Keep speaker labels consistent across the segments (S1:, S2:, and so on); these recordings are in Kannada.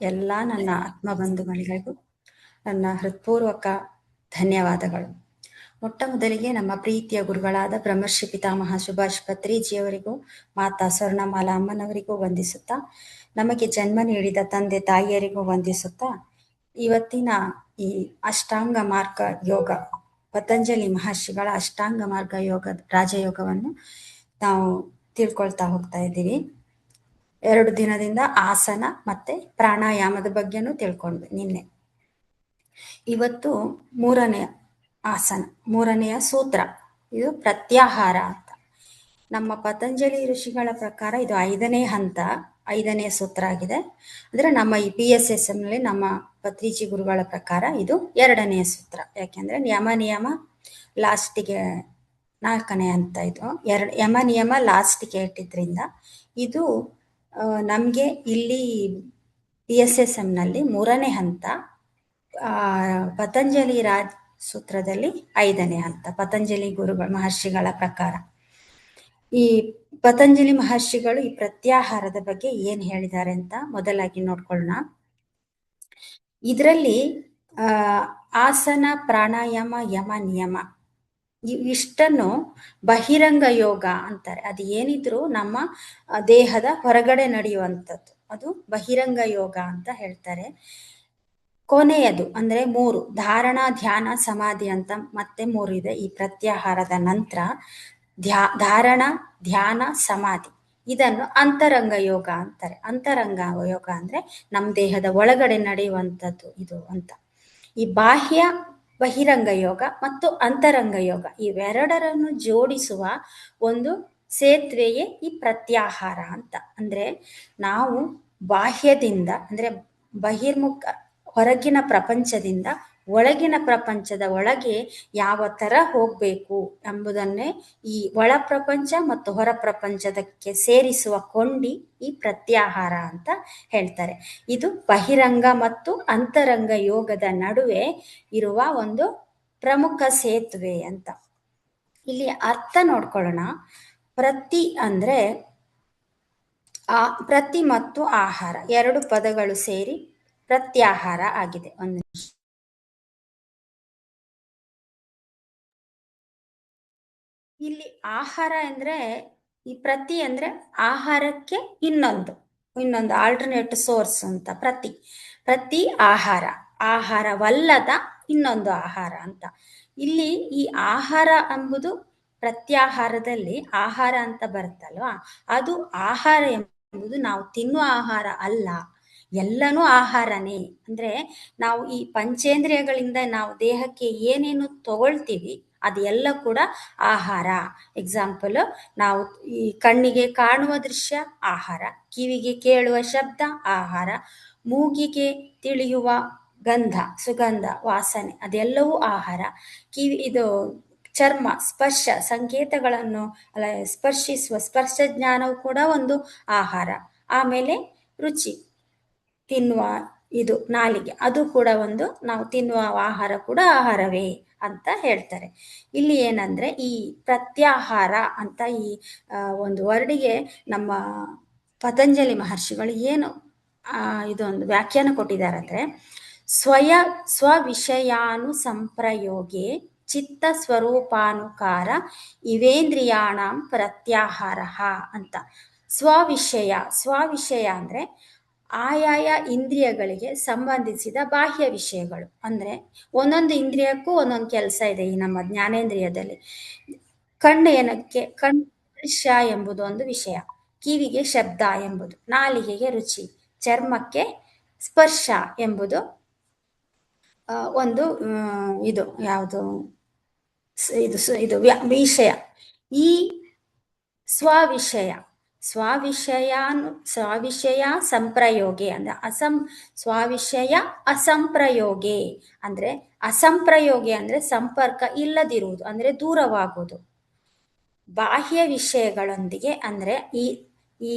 S1: ಎಲ್ಲ ನನ್ನ ಆತ್ಮ ಬಂಧುಗಳಿಗೂ ನನ್ನ ಹೃತ್ಪೂರ್ವಕ ಧನ್ಯವಾದಗಳು. ಮೊಟ್ಟ ಮೊದಲಿಗೆ ನಮ್ಮ ಪ್ರೀತಿಯ ಗುರುಗಳಾದ ಬ್ರಹ್ಮರ್ಷಿ ಪಿತಾಮಹ ಸುಭಾಷ್ ಪತ್ರಿಜಿಯವರಿಗೂ ಮಾತಾ ಸ್ವರ್ಣಮಾಲಾ ಅಮ್ಮನವರಿಗೂ ವಂದಿಸುತ್ತಾ, ನಮಗೆ ಜನ್ಮ ನೀಡಿದ ತಂದೆ ತಾಯಿಯರಿಗೂ ವಂದಿಸುತ್ತಾ, ಇವತ್ತಿನ ಈ ಅಷ್ಟಾಂಗ ಮಾರ್ಗ ಯೋಗ, ಪತಂಜಲಿ ಮಹರ್ಷಿಗಳ ಅಷ್ಟಾಂಗ ಮಾರ್ಗ ಯೋಗ ರಾಜಯೋಗವನ್ನು ನಾವು ತಿಳ್ಕೊಳ್ತಾ ಹೋಗ್ತಾ ಇದ್ದೀವಿ. 2 ದಿನದಿಂದ ಆಸನ ಮತ್ತೆ ಪ್ರಾಣಾಯಾಮದ ಬಗ್ಗೆನೂ ತಿಳ್ಕೊಂಡ್ವಿ ನಿನ್ನೆ. ಇವತ್ತು 3ನೇ ಆಸನ, 3ನೆಯ ಸೂತ್ರ, ಇದು ಪ್ರತ್ಯಾಹಾರ ಅಂತ. ನಮ್ಮ ಪತಂಜಲಿ ಋಷಿಗಳ ಪ್ರಕಾರ ಇದು 5ನೇ ಹಂತ, 5ನೇ ಸೂತ್ರ ಆಗಿದೆ. ಅಂದರೆ ನಮ್ಮ ಈ PSSM ನಲ್ಲಿ ನಮ್ಮ ಪತ್ರಿಜಿ ಗುರುಗಳ ಪ್ರಕಾರ ಇದು 2ನೇ ಸೂತ್ರ. ಯಾಕೆಂದ್ರೆ ಯಮ ಲಾಸ್ಟಿಗೆ 4ನೇ ಹಂತ. ಇದು ಯಮ ನಿಯಮ ಲಾಸ್ಟಿಗೆ ಇಟ್ಟಿದ್ರಿಂದ ಇದು ನಮಗೆ ಇಲ್ಲಿ PSSM ನಲ್ಲಿ 3ನೇ ಹಂತ, ಪತಂಜಲಿ ರಾಜ್ ಸೂತ್ರದಲ್ಲಿ 5ನೇ ಹಂತ, ಪತಂಜಲಿ ಗುರುಗಳ ಮಹರ್ಷಿಗಳ ಪ್ರಕಾರ. ಈ ಪತಂಜಲಿ ಮಹರ್ಷಿಗಳು ಈ ಪ್ರತ್ಯಾಹಾರದ ಬಗ್ಗೆ ಏನ್ ಹೇಳಿದ್ದಾರೆ ಅಂತ ಮೊದಲಾಗಿ ನೋಡ್ಕೊಳ್ಳೋಣ. ಇದರಲ್ಲಿ ಆಸನ, ಪ್ರಾಣಾಯಾಮ, ಯಮ ನಿಯಮ ಇಷ್ಟನ್ನು ಬಹಿರಂಗ ಯೋಗ ಅಂತಾರೆ. ಅದು ಏನಿದ್ರು ನಮ್ಮ ದೇಹದ ಹೊರಗಡೆ ನಡೆಯುವಂಥದ್ದು, ಅದು ಬಹಿರಂಗ ಯೋಗ ಅಂತ ಹೇಳ್ತಾರೆ. ಕೊನೆಯದು ಅಂದ್ರೆ 3, ಧಾರಣ, ಧ್ಯಾನ, ಸಮಾಧಿ ಅಂತ ಮತ್ತೆ 3 ಇದೆ. ಈ ಪ್ರತ್ಯಾಹಾರದ ನಂತರ ಧಾರಣ, ಧ್ಯಾನ, ಸಮಾಧಿ, ಇದನ್ನು ಅಂತರಂಗ ಯೋಗ ಅಂತಾರೆ. ಅಂತರಂಗ ಯೋಗ ಅಂದ್ರೆ ನಮ್ಮ ದೇಹದ ಒಳಗಡೆ ನಡೆಯುವಂಥದ್ದು ಇದು ಅಂತ. ಈ ಬಾಹ್ಯ ಬಹಿರಂಗ ಯೋಗ ಮತ್ತು ಅಂತರಂಗ ಯೋಗ ಇವೆರಡರನ್ನು ಜೋಡಿಸುವ ಒಂದು ಸೇತುವೆಯೇ ಈ ಪ್ರತ್ಯಾಹಾರ ಅಂತ. ಅಂದ್ರೆ ನಾವು ಬಾಹ್ಯದಿಂದ ಅಂದ್ರೆ ಬಹಿರ್ಮುಖ ಹೊರಗಿನ ಪ್ರಪಂಚದಿಂದ ಒಳಗಿನ ಪ್ರಪಂಚದ ಒಳಗೆ ಯಾವ ತರ ಹೋಗ್ಬೇಕು ಎಂಬುದನ್ನೇ ಈ ಒಳ ಪ್ರಪಂಚ ಮತ್ತು ಹೊರ ಪ್ರಪಂಚದಕ್ಕೆ ಸೇರಿಸುವ ಕೊಂಡಿ ಈ ಪ್ರತ್ಯಾಹಾರ ಅಂತ ಹೇಳ್ತಾರೆ. ಇದು ಬಹಿರಂಗ ಮತ್ತು ಅಂತರಂಗ ಯೋಗದ ನಡುವೆ ಇರುವ ಒಂದು ಪ್ರಮುಖ ಸೇತುವೆ ಅಂತ. ಇಲ್ಲಿ ಅರ್ಥ ನೋಡ್ಕೊಳ್ಳೋಣ. ಪ್ರತಿ ಅಂದ್ರೆ ಪ್ರತಿ ಮತ್ತು ಆಹಾರ 2 ಪದಗಳು ಸೇರಿ ಪ್ರತ್ಯಾಹಾರ ಆಗಿದೆ. ಒಂದು ನಿಮಿಷ. ಇಲ್ಲಿ ಆಹಾರ ಅಂದ್ರೆ ಈ ಪ್ರತಿ ಅಂದ್ರೆ ಆಹಾರಕ್ಕೆ ಇನ್ನೊಂದು ಆಲ್ಟರ್ನೇಟ್ ಸೋರ್ಸ್ ಅಂತ. ಪ್ರತಿ ಆಹಾರವಲ್ಲದ ಇನ್ನೊಂದು ಆಹಾರ ಅಂತ. ಇಲ್ಲಿ ಈ ಆಹಾರ ಎಂಬುದು ಪ್ರತ್ಯಾಹಾರದಲ್ಲಿ ಆಹಾರ ಅಂತ ಬರುತ್ತಲ್ವಾ, ಅದು ಆಹಾರ ಎಂಬುದು ನಾವು ತಿನ್ನುವ ಆಹಾರ ಅಲ್ಲ, ಎಲ್ಲನೂ ಆಹಾರನೇ. ಅಂದ್ರೆ ನಾವು ಈ ಪಂಚೇಂದ್ರಿಯಗಳಿಂದ ನಾವು ದೇಹಕ್ಕೆ ಏನೇನು ತಗೊಳ್ತೀವಿ ಅದು ಎಲ್ಲ ಕೂಡ ಆಹಾರ. ಎಕ್ಸಾಂಪಲ್, ನಾವು ಈ ಕಣ್ಣಿಗೆ ಕಾಣುವ ದೃಶ್ಯ ಆಹಾರ, ಕಿವಿಗೆ ಕೇಳುವ ಶಬ್ದ ಆಹಾರ, ಮೂಗಿಗೆ ತಿಳಿಯುವ ಗಂಧ, ಸುಗಂಧ, ವಾಸನೆ ಅದೆಲ್ಲವೂ ಆಹಾರ. ಇದು ಚರ್ಮ ಸ್ಪರ್ಶ ಸಂಕೇತಗಳನ್ನು ಸ್ಪರ್ಶಿಸುವ ಸ್ಪರ್ಶ ಜ್ಞಾನವು ಕೂಡ ಒಂದು ಆಹಾರ. ಆಮೇಲೆ ರುಚಿ, ತಿನ್ನುವ ಇದು ನಾಲಿಗೆ, ಅದು ಕೂಡ ಒಂದು, ನಾವು ತಿನ್ನುವ ಆಹಾರ ಕೂಡ ಆಹಾರವೇ ಅಂತ ಹೇಳ್ತಾರೆ. ಇಲ್ಲಿ ಏನಂದ್ರೆ ಈ ಪ್ರತ್ಯಾಹಾರ ಅಂತ ಈ ಒಂದು ವರ್ಡಿಗೆ ನಮ್ಮ ಪತಂಜಲಿ ಮಹರ್ಷಿಗಳು ಏನು ಇದೊಂದು ವ್ಯಾಖ್ಯಾನ ಕೊಟ್ಟಿದ್ದಾರೆ ಅಂದ್ರೆ, ಸ್ವವಿಷಯಾನು ಸಂಪ್ರಯೋಗೆ ಚಿತ್ತ ಸ್ವರೂಪಾನುಕಾರ ಇವೇಂದ್ರಿಯಾಣಂ ಪ್ರತ್ಯಾಹಾರ ಅಂತ. ಸ್ವವಿಷಯ ಅಂದ್ರೆ ಆಯಾಯ ಇಂದ್ರಿಯಗಳಿಗೆ ಸಂಬಂಧಿಸಿದ ಬಾಹ್ಯ ವಿಷಯಗಳು. ಅಂದ್ರೆ ಒಂದೊಂದು ಇಂದ್ರಿಯಕ್ಕೂ ಒಂದೊಂದು ಕೆಲಸ ಇದೆ. ಈ ನಮ್ಮ ಜ್ಞಾನೇಂದ್ರಿಯದಲ್ಲಿ ಕಣ್ಣು ದೃಶ್ಯ ಎಂಬುದು ಒಂದು ವಿಷಯ, ಕಿವಿಗೆ ಶಬ್ದ ಎಂಬುದು, ನಾಲಿಗೆಗೆ ರುಚಿ, ಚರ್ಮಕ್ಕೆ ಸ್ಪರ್ಶ ಎಂಬುದು ಒಂದು ಇದು ಯಾವುದು ಇದು ವಿಷಯ. ಈ ಸ್ವವಿಷಯ ಸಂಪ್ರಯೋಗೆ ಅಂದ್ರೆ ಸ್ವವಿಷಯ ಅಸಂಪ್ರಯೋಗೆ ಅಂದ್ರೆ, ಅಸಂಪ್ರಯೋಗೆ ಅಂದ್ರೆ ಸಂಪರ್ಕ ಇಲ್ಲದಿರುವುದು ಅಂದ್ರೆ ದೂರವಾಗುವುದು. ಬಾಹ್ಯ ವಿಷಯಗಳೊಂದಿಗೆ ಅಂದ್ರೆ ಈ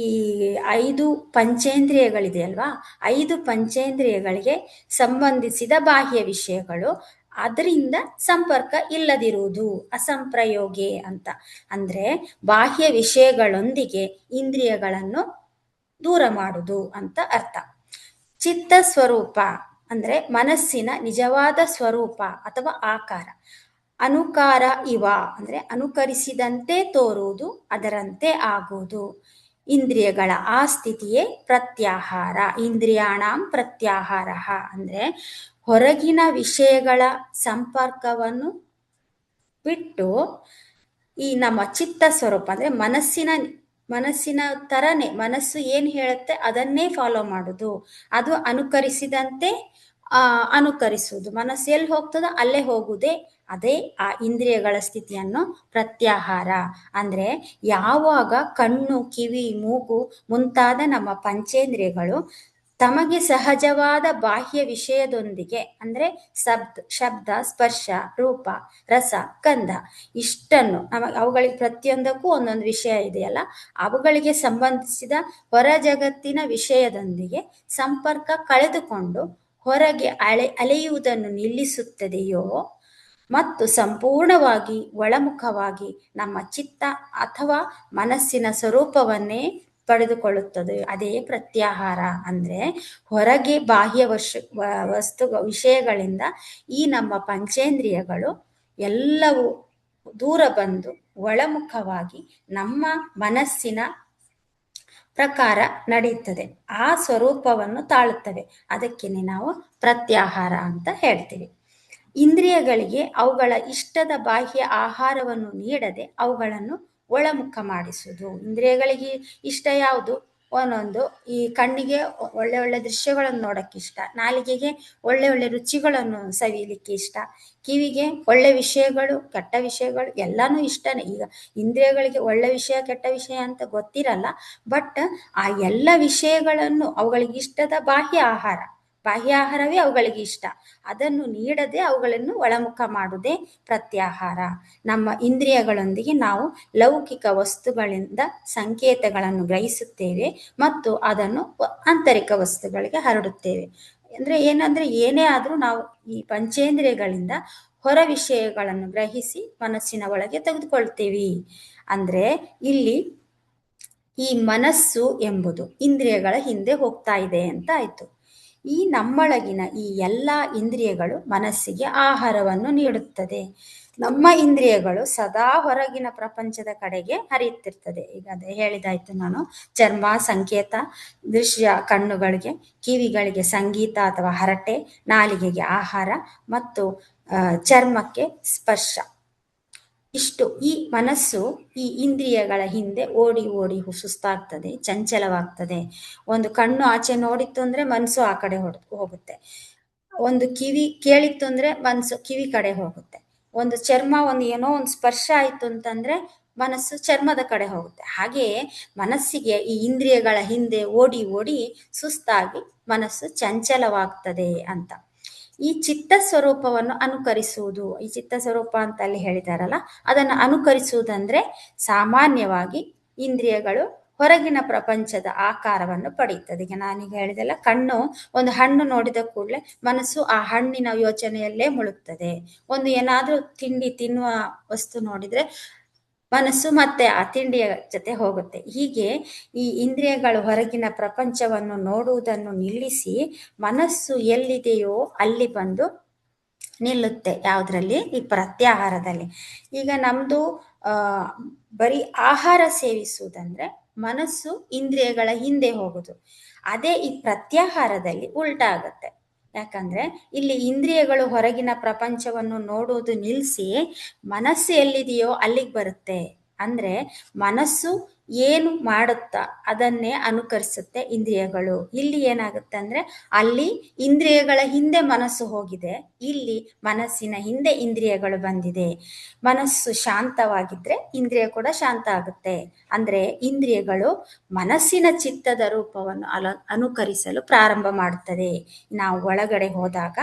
S1: 5 ಪಂಚೇಂದ್ರಿಯಗಳಿದೆ ಅಲ್ವಾ, 5 ಪಂಚೇಂದ್ರಿಯಗಳಿಗೆ ಸಂಬಂಧಿಸಿದ ಬಾಹ್ಯ ವಿಷಯಗಳು, ಅದರಿಂದ ಸಂಪರ್ಕ ಇಲ್ಲದಿರುವುದು ಅಸಂಪ್ರಯೋಗೆ ಅಂತ. ಅಂದ್ರೆ ಬಾಹ್ಯ ವಿಷಯಗಳೊಂದಿಗೆ ಇಂದ್ರಿಯಗಳನ್ನು ದೂರ ಮಾಡುವುದು ಅಂತ ಅರ್ಥ. ಚಿತ್ತ ಸ್ವರೂಪ ಅಂದ್ರೆ ಮನಸ್ಸಿನ ನಿಜವಾದ ಸ್ವರೂಪ ಅಥವಾ ಆಕಾರ. ಅನುಕಾರ ಇವ ಅಂದ್ರೆ ಅನುಕರಿಸಿದಂತೆ ತೋರುವುದು, ಅದರಂತೆ ಆಗುವುದು. ಇಂದ್ರಿಯಗಳ ಆ ಸ್ಥಿತಿಯೇ ಪ್ರತ್ಯಾಹಾರ. ಇಂದ್ರಿಯಾಣಾಂ ಪ್ರತ್ಯಾಹಾರ ಅಂದ್ರೆ ಹೊರಗಿನ ವಿಷಯಗಳ ಸಂಪರ್ಕವನ್ನು ಬಿಟ್ಟು ಈ ನಮ್ಮ ಚಿತ್ತ ಸ್ವರೂಪ ಅಂದ್ರೆ ಮನಸ್ಸಿನ ತರನೇ, ಮನಸ್ಸು ಏನ್ ಹೇಳುತ್ತೆ ಅದನ್ನೇ ಫಾಲೋ ಮಾಡುದು, ಅದು ಅನುಕರಿಸಿದಂತೆ ಅನುಕರಿಸುವುದು. ಮನಸ್ಸು ಎಲ್ಲಿ ಹೋಗ್ತದೋ ಅಲ್ಲೇ ಹೋಗುವುದೇ, ಅದೇ ಆ ಇಂದ್ರಿಯಗಳ ಸ್ಥಿತಿಯನ್ನು ಪ್ರತ್ಯಾಹಾರ. ಅಂದ್ರೆ ಯಾವಾಗ ಕಣ್ಣು, ಕಿವಿ, ಮೂಗು ಮುಂತಾದ ನಮ್ಮ ಪಂಚೇಂದ್ರಿಯಗಳು ತಮಗೆ ಸಹಜವಾದ ಬಾಹ್ಯ ವಿಷಯದೊಂದಿಗೆ ಅಂದ್ರೆ ಶಬ್ದ, ಸ್ಪರ್ಶ, ರೂಪ, ರಸ, ಗಂಧ ಇಷ್ಟನ್ನು ಅವುಗಳಿಗೆ ಪ್ರತಿಯೊಂದಕ್ಕೂ ಒಂದೊಂದು ವಿಷಯ ಇದೆಯಲ್ಲ, ಅವುಗಳಿಗೆ ಸಂಬಂಧಿಸಿದ ಹೊರ ಜಗತ್ತಿನ ವಿಷಯದೊಂದಿಗೆ ಸಂಪರ್ಕ ಕಳೆದುಕೊಂಡು ಹೊರಗೆ ಅಲೆಯುವುದನ್ನು ನಿಲ್ಲಿಸುತ್ತದೆಯೋ ಮತ್ತು ಸಂಪೂರ್ಣವಾಗಿ ಒಳಮುಖವಾಗಿ ನಮ್ಮ ಚಿತ್ತ ಅಥವಾ ಮನಸ್ಸಿನ ಸ್ವರೂಪವನ್ನೇ ಪಡೆದುಕೊಳ್ಳುತ್ತದೆ, ಅದೇ ಪ್ರತ್ಯಾಹಾರ. ಅಂದ್ರೆ ಹೊರಗೆ ಬಾಹ್ಯ ವಸ್ತು ವಿಷಯಗಳಿಂದ ಈ ನಮ್ಮ ಪಂಚೇಂದ್ರಿಯಗಳು ಎಲ್ಲವೂ ದೂರ ಬಂದು ಒಳಮುಖವಾಗಿ ನಮ್ಮ ಮನಸ್ಸಿನ ಪ್ರಕಾರ ನಡೆಯುತ್ತದೆ, ಆ ಸ್ವರೂಪವನ್ನು ತಾಳುತ್ತವೆ. ಅದಕ್ಕೇನೆ ನಾವು ಪ್ರತ್ಯಾಹಾರ ಅಂತ ಹೇಳ್ತೀವಿ. ಇಂದ್ರಿಯಗಳಿಗೆ ಅವುಗಳ ಇಷ್ಟದ ಬಾಹ್ಯ ಆಹಾರವನ್ನು ನೀಡದೆ ಅವುಗಳನ್ನು ಒಳಮುಖ ಮಾಡಿಸುವುದು. ಇಂದ್ರಿಯಗಳಿಗೆ ಇಷ್ಟ ಯಾವುದು? ಒಂದೊಂದು, ಈ ಕಣ್ಣಿಗೆ ಒಳ್ಳೆ ಒಳ್ಳೆ ದೃಶ್ಯಗಳನ್ನು ನೋಡಕ್ಕೆ ಇಷ್ಟ, ನಾಲಿಗೆಗೆ ಒಳ್ಳೆ ಒಳ್ಳೆ ರುಚಿಗಳನ್ನು ಸವಿಯಲಿಕ್ಕೆ ಇಷ್ಟ, ಕಿವಿಗೆ ಒಳ್ಳೆ ವಿಷಯಗಳು, ಕೆಟ್ಟ ವಿಷಯಗಳು ಎಲ್ಲಾನು ಇಷ್ಟನೇ. ಈಗ ಇಂದ್ರಿಯಗಳಿಗೆ ಒಳ್ಳೆ ವಿಷಯ ಕೆಟ್ಟ ವಿಷಯ ಅಂತ ಗೊತ್ತಿರಲ್ಲ, ಬಟ್ ಆ ಎಲ್ಲ ವಿಷಯಗಳನ್ನು ಅವುಗಳಿಗೆ ಇಷ್ಟದ ಬಾಹ್ಯ ಆಹಾರವೇ ಅವುಗಳಿಗೆ ಇಷ್ಟ, ಅದನ್ನು ನೀಡದೆ ಅವುಗಳನ್ನು ಒಳಮುಖ ಮಾಡುವುದೇ ಪ್ರತ್ಯಾಹಾರ. ನಮ್ಮ ಇಂದ್ರಿಯಗಳೊಂದಿಗೆ ನಾವು ಲೌಕಿಕ ವಸ್ತುಗಳಿಂದ ಸಂಕೇತಗಳನ್ನು ಗ್ರಹಿಸುತ್ತೇವೆ ಮತ್ತು ಅದನ್ನು ಆಂತರಿಕ ವಸ್ತುಗಳಿಗೆ ಹರಡುತ್ತೇವೆ. ಅಂದ್ರೆ ಏನಂದ್ರೆ ಏನೇ ಆದ್ರೂ ನಾವು ಈ ಪಂಚೇಂದ್ರಿಯಗಳಿಂದ ಹೊರ ವಿಷಯಗಳನ್ನು ಗ್ರಹಿಸಿ ಮನಸ್ಸಿನ ಒಳಗೆ ತೆಗೆದುಕೊಳ್ತೇವೆ. ಅಂದ್ರೆ ಇಲ್ಲಿ ಈ ಮನಸ್ಸು ಎಂಬುದು ಇಂದ್ರಿಯಗಳ ಹಿಂದೆ ಹೋಗ್ತಾ ಇದೆ ಅಂತ ಆಯ್ತು. ಈ ನಮ್ಮೊಳಗಿನ ಈ ಎಲ್ಲ ಇಂದ್ರಿಯಗಳು ಮನಸ್ಸಿಗೆ ಆಹಾರವನ್ನು ನೀಡುತ್ತದೆ. ನಮ್ಮ ಇಂದ್ರಿಯಗಳು ಸದಾ ಹೊರಗಿನ ಪ್ರಪಂಚದ ಕಡೆಗೆ ಹರಿಯುತ್ತಿರ್ತದೆ. ಈಗ ಅದೇ ಹೇಳಿದಾಯ್ತು ನಾನು, ಚರ್ಮ ಸಂಕೇತ, ದೃಶ್ಯ ಕಣ್ಣುಗಳಿಗೆ, ಕಿವಿಗಳಿಗೆ ಸಂಗೀತ ಅಥವಾ ಹರಟೆ, ನಾಲಿಗೆಗೆ ಆಹಾರ ಮತ್ತು ಚರ್ಮಕ್ಕೆ ಸ್ಪರ್ಶ. ಇಷ್ಟು ಈ ಮನಸ್ಸು ಈ ಇಂದ್ರಿಯಗಳ ಹಿಂದೆ ಓಡಿ ಓಡಿ ಸುಸ್ತಾಗ್ತದೆ, ಚಂಚಲವಾಗ್ತದೆ. ಒಂದು ಕಣ್ಣು ಆಚೆ ನೋಡಿತ್ತು ಅಂದ್ರೆ ಮನಸ್ಸು ಆ ಕಡೆ ಹೋಗುತ್ತೆ, ಒಂದು ಕಿವಿ ಕೇಳಿತ್ತು ಅಂದ್ರೆ ಮನಸ್ಸು ಕಿವಿ ಕಡೆ ಹೋಗುತ್ತೆ, ಒಂದು ಚರ್ಮ ಏನೋ ಒಂದು ಸ್ಪರ್ಶ ಆಯ್ತು ಅಂತಂದ್ರೆ ಮನಸ್ಸು ಚರ್ಮದ ಕಡೆ ಹೋಗುತ್ತೆ. ಹಾಗೆಯೇ ಮನಸ್ಸಿಗೆ ಈ ಇಂದ್ರಿಯಗಳ ಹಿಂದೆ ಓಡಿ ಓಡಿ ಸುಸ್ತಾಗಿ ಮನಸ್ಸು ಚಂಚಲವಾಗ್ತದೆ ಅಂತ. ಈ ಚಿತ್ತ ಸ್ವರೂಪವನ್ನು ಅನುಕರಿಸುವುದು, ಈ ಚಿತ್ತ ಸ್ವರೂಪ ಅಂತ ಅಲ್ಲಿ ಹೇಳಿದಾರಲ್ಲ, ಅದನ್ನು ಅನುಕರಿಸುವುದಂದ್ರೆ ಸಾಮಾನ್ಯವಾಗಿ ಇಂದ್ರಿಯಗಳು ಹೊರಗಿನ ಪ್ರಪಂಚದ ಆಕಾರವನ್ನು ಪಡೆಯುತ್ತದೆ. ಈಗ ನಾನೀಗ ಹೇಳಿದೆಲ್ಲ, ಕಣ್ಣು ಒಂದು ಹಣ್ಣು ನೋಡಿದ ಕೂಡಲೇ ಮನಸ್ಸು ಆ ಹಣ್ಣಿನ ಯೋಚನೆಯಲ್ಲೇ ಮುಳುಗ್ತದೆ. ಒಂದು ಏನಾದ್ರೂ ತಿಂಡಿ ತಿನ್ನುವ ವಸ್ತು ನೋಡಿದ್ರೆ ಮನಸ್ಸು ಮತ್ತೆ ಆ ತಿಂಡಿಯ ಜೊತೆ ಹೋಗುತ್ತೆ. ಹೀಗೆ ಈ ಇಂದ್ರಿಯಗಳು ಹೊರಗಿನ ಪ್ರಪಂಚವನ್ನು ನೋಡುವುದನ್ನು ನಿಲ್ಲಿಸಿ ಮನಸ್ಸು ಎಲ್ಲಿದೆಯೋ ಅಲ್ಲಿ ಬಂದು ನಿಲ್ಲುತ್ತೆ. ಯಾವುದ್ರಲ್ಲಿ? ಈ ಪ್ರತ್ಯಾಹಾರದಲ್ಲಿ. ಈಗ ನಮ್ದು ಬರೀ ಆಹಾರ ಸೇವಿಸುವುದಂದ್ರೆ ಮನಸ್ಸು ಇಂದ್ರಿಯಗಳ ಹಿಂದೆ ಹೋಗುದು. ಅದೇ ಈ ಪ್ರತ್ಯಾಹಾರದಲ್ಲಿ ಉಲ್ಟಾ ಆಗತ್ತೆ. ಯಾಕಂದ್ರೆ ಇಲ್ಲಿ ಇಂದ್ರಿಯಗಳು ಹೊರಗಿನ ಪ್ರಪಂಚವನ್ನು ನೋಡುವುದು ನಿಲ್ಲಿಸಿ ಮನಸ್ಸು ಎಲ್ಲಿದೆಯೋ ಅಲ್ಲಿಗೆ ಬರುತ್ತೆ. ಅಂದ್ರೆ ಮನಸ್ಸು ಏನು ಮಾಡುತ್ತಾ ಅದನ್ನೇ ಅನುಕರಿಸುತ್ತೆ ಇಂದ್ರಿಯಗಳು. ಇಲ್ಲಿ ಏನಾಗುತ್ತೆ ಅಂದ್ರೆ ಅಲ್ಲಿ ಇಂದ್ರಿಯಗಳ ಹಿಂದೆ ಮನಸ್ಸು ಹೋಗಿದೆ, ಇಲ್ಲಿ ಮನಸ್ಸಿನ ಹಿಂದೆ ಇಂದ್ರಿಯಗಳು ಬಂದಿದೆ. ಮನಸ್ಸು ಶಾಂತವಾಗಿದ್ರೆ ಇಂದ್ರಿಯ ಕೂಡ ಶಾಂತ ಆಗುತ್ತೆ. ಅಂದ್ರೆ ಇಂದ್ರಿಯಗಳು ಮನಸ್ಸಿನ ಚಿತ್ತದ ರೂಪವನ್ನು ಅನುಕರಿಸಲು ಪ್ರಾರಂಭ ಮಾಡುತ್ತದೆ. ನಾವು ಒಳಗಡೆ ಹೋದಾಗ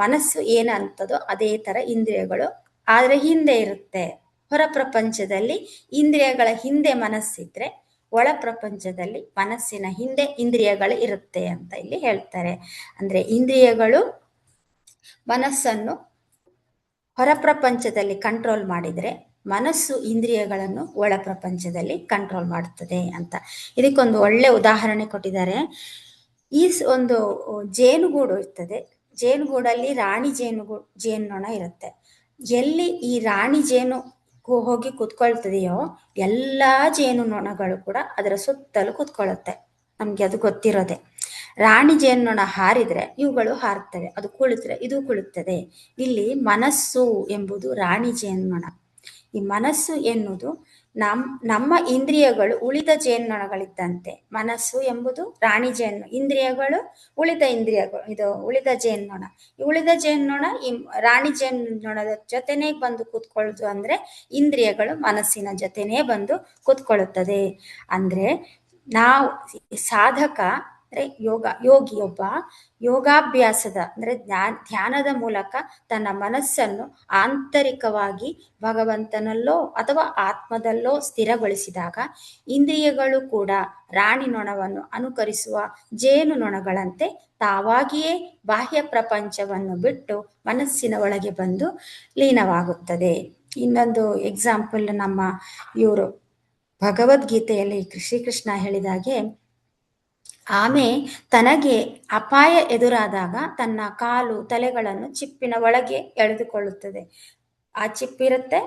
S1: ಮನಸ್ಸು ಏನಂತದೋ ಅದೇ ತರ ಇಂದ್ರಿಯಗಳು ಆದ್ರೆ ಹಿಂದೆ ಇರುತ್ತೆ. ಹೊರ ಪ್ರಪಂಚದಲ್ಲಿ ಇಂದ್ರಿಯಗಳ ಹಿಂದೆ ಮನಸ್ಸಿದ್ರೆ ಒಳ ಪ್ರಪಂಚದಲ್ಲಿ ಮನಸ್ಸಿನ ಹಿಂದೆ ಇಂದ್ರಿಯಗಳು ಇರುತ್ತೆ ಅಂತ ಇಲ್ಲಿ ಹೇಳ್ತಾರೆ. ಅಂದ್ರೆ ಇಂದ್ರಿಯಗಳು ಮನಸ್ಸನ್ನು ಹೊರ ಪ್ರಪಂಚದಲ್ಲಿ ಕಂಟ್ರೋಲ್ ಮಾಡಿದ್ರೆ ಮನಸ್ಸು ಇಂದ್ರಿಯಗಳನ್ನು ಒಳ ಪ್ರಪಂಚದಲ್ಲಿ ಕಂಟ್ರೋಲ್ ಮಾಡುತ್ತದೆ ಅಂತ. ಇದಕ್ಕೊಂದು ಒಳ್ಳೆ ಉದಾಹರಣೆ ಕೊಟ್ಟಿದ್ದಾರೆ. ಈ ಒಂದು ಜೇನುಗೂಡು ಇರ್ತದೆ. ಜೇನುಗೂಡಲ್ಲಿ ರಾಣಿ ಜೇನ್ನೊಣ ಇರುತ್ತೆ. ಎಲ್ಲಿ ಈ ರಾಣಿ ಜೇನು ಹೋಗಿ ಕುತ್ಕೊಳ್ತದೆಯೋ ಎಲ್ಲ ಜೇನುನೊಣಗಳು ಕೂಡ ಅದರ ಸುತ್ತಲೂ ಕುತ್ಕೊಳ್ಳುತ್ತೆ. ನಮ್ಗೆ ಅದು ಗೊತ್ತಿರೋದೆ. ರಾಣಿ ಜೇನ್ನೊಣ ಹಾರಿದ್ರೆ ಇವುಗಳು ಹಾರ್ತವೆ, ಅದು ಕುಳಿತರೆ ಇದು ಕುಳಿತದೆ. ಇಲ್ಲಿ ಮನಸ್ಸು ಎಂಬುದು ರಾಣಿ ಜೇನ್ನೊಣ. ಈ ಮನಸ್ಸು ಎನ್ನುವುದು ನಮ್ಮ ಇಂದ್ರಿಯಗಳು ಉಳಿದ ಜೇನ್ನೊಣಗಳಿದ್ದಂತೆ. ಮನಸ್ಸು ಎಂಬುದು ರಾಣಿ ಜೇನು, ಇಂದ್ರಿಯಗಳು ಉಳಿದ ಇಂದ್ರಿಯಗಳು, ಇದು ಉಳಿದ ಜೇನ್ನೊಣ. ಈ ಉಳಿದ ಜೇನ್ನೊಣ ಈ ರಾಣಿ ಜೇನ್ನೊಣದ ಜೊತೆನೇ ಬಂದು ಕೂತ್ಕೊಳ್ಳೋದು ಅಂದ್ರೆ ಇಂದ್ರಿಯಗಳು ಮನಸ್ಸಿನ ಜೊತೆನೇ ಬಂದು ಕೂತ್ಕೊಳ್ಳುತ್ತದೆ. ಅಂದ್ರೆ ನಾವು ಸಾಧಕ ಅಂದ್ರೆ ಯೋಗಿಯೊಬ್ಬ ಯೋಗಾಭ್ಯಾಸದ ಅಂದ್ರೆ ಧ್ಯಾನದ ಮೂಲಕ ತನ್ನ ಮನಸ್ಸನ್ನು ಆಂತರಿಕವಾಗಿ ಭಗವಂತನಲ್ಲೋ ಅಥವಾ ಆತ್ಮದಲ್ಲೋ ಸ್ಥಿರಗೊಳಿಸಿದಾಗ ಇಂದ್ರಿಯಗಳು ಕೂಡ ರಾಣಿ ನೊಣವನ್ನು ಅನುಕರಿಸುವ ಜೇನು ನೊಣಗಳಂತೆ ತಾವಾಗಿಯೇ ಬಾಹ್ಯ ಪ್ರಪಂಚವನ್ನು ಬಿಟ್ಟು ಮನಸ್ಸಿನ ಒಳಗೆ ಬಂದು ಲೀನವಾಗುತ್ತದೆ. ಇನ್ನೊಂದು ಎಕ್ಸಾಂಪಲ್ ನಮ್ಮ ಇವರು ಭಗವದ್ಗೀತೆಯಲ್ಲಿ ಶ್ರೀಕೃಷ್ಣ ಹೇಳಿದಾಗೆ, ಆಮೆ ತನಗೆ ಅಪಾಯ ಎದುರಾದಾಗ ತನ್ನ ಕಾಲು ತಲೆಗಳನ್ನು ಚಿಪ್ಪಿನ ಒಳಗೆ ಎಳೆದುಕೊಳ್ಳುತ್ತದೆ. ಆ ಚಿಪ್ಪಿರುತ್ತೆ,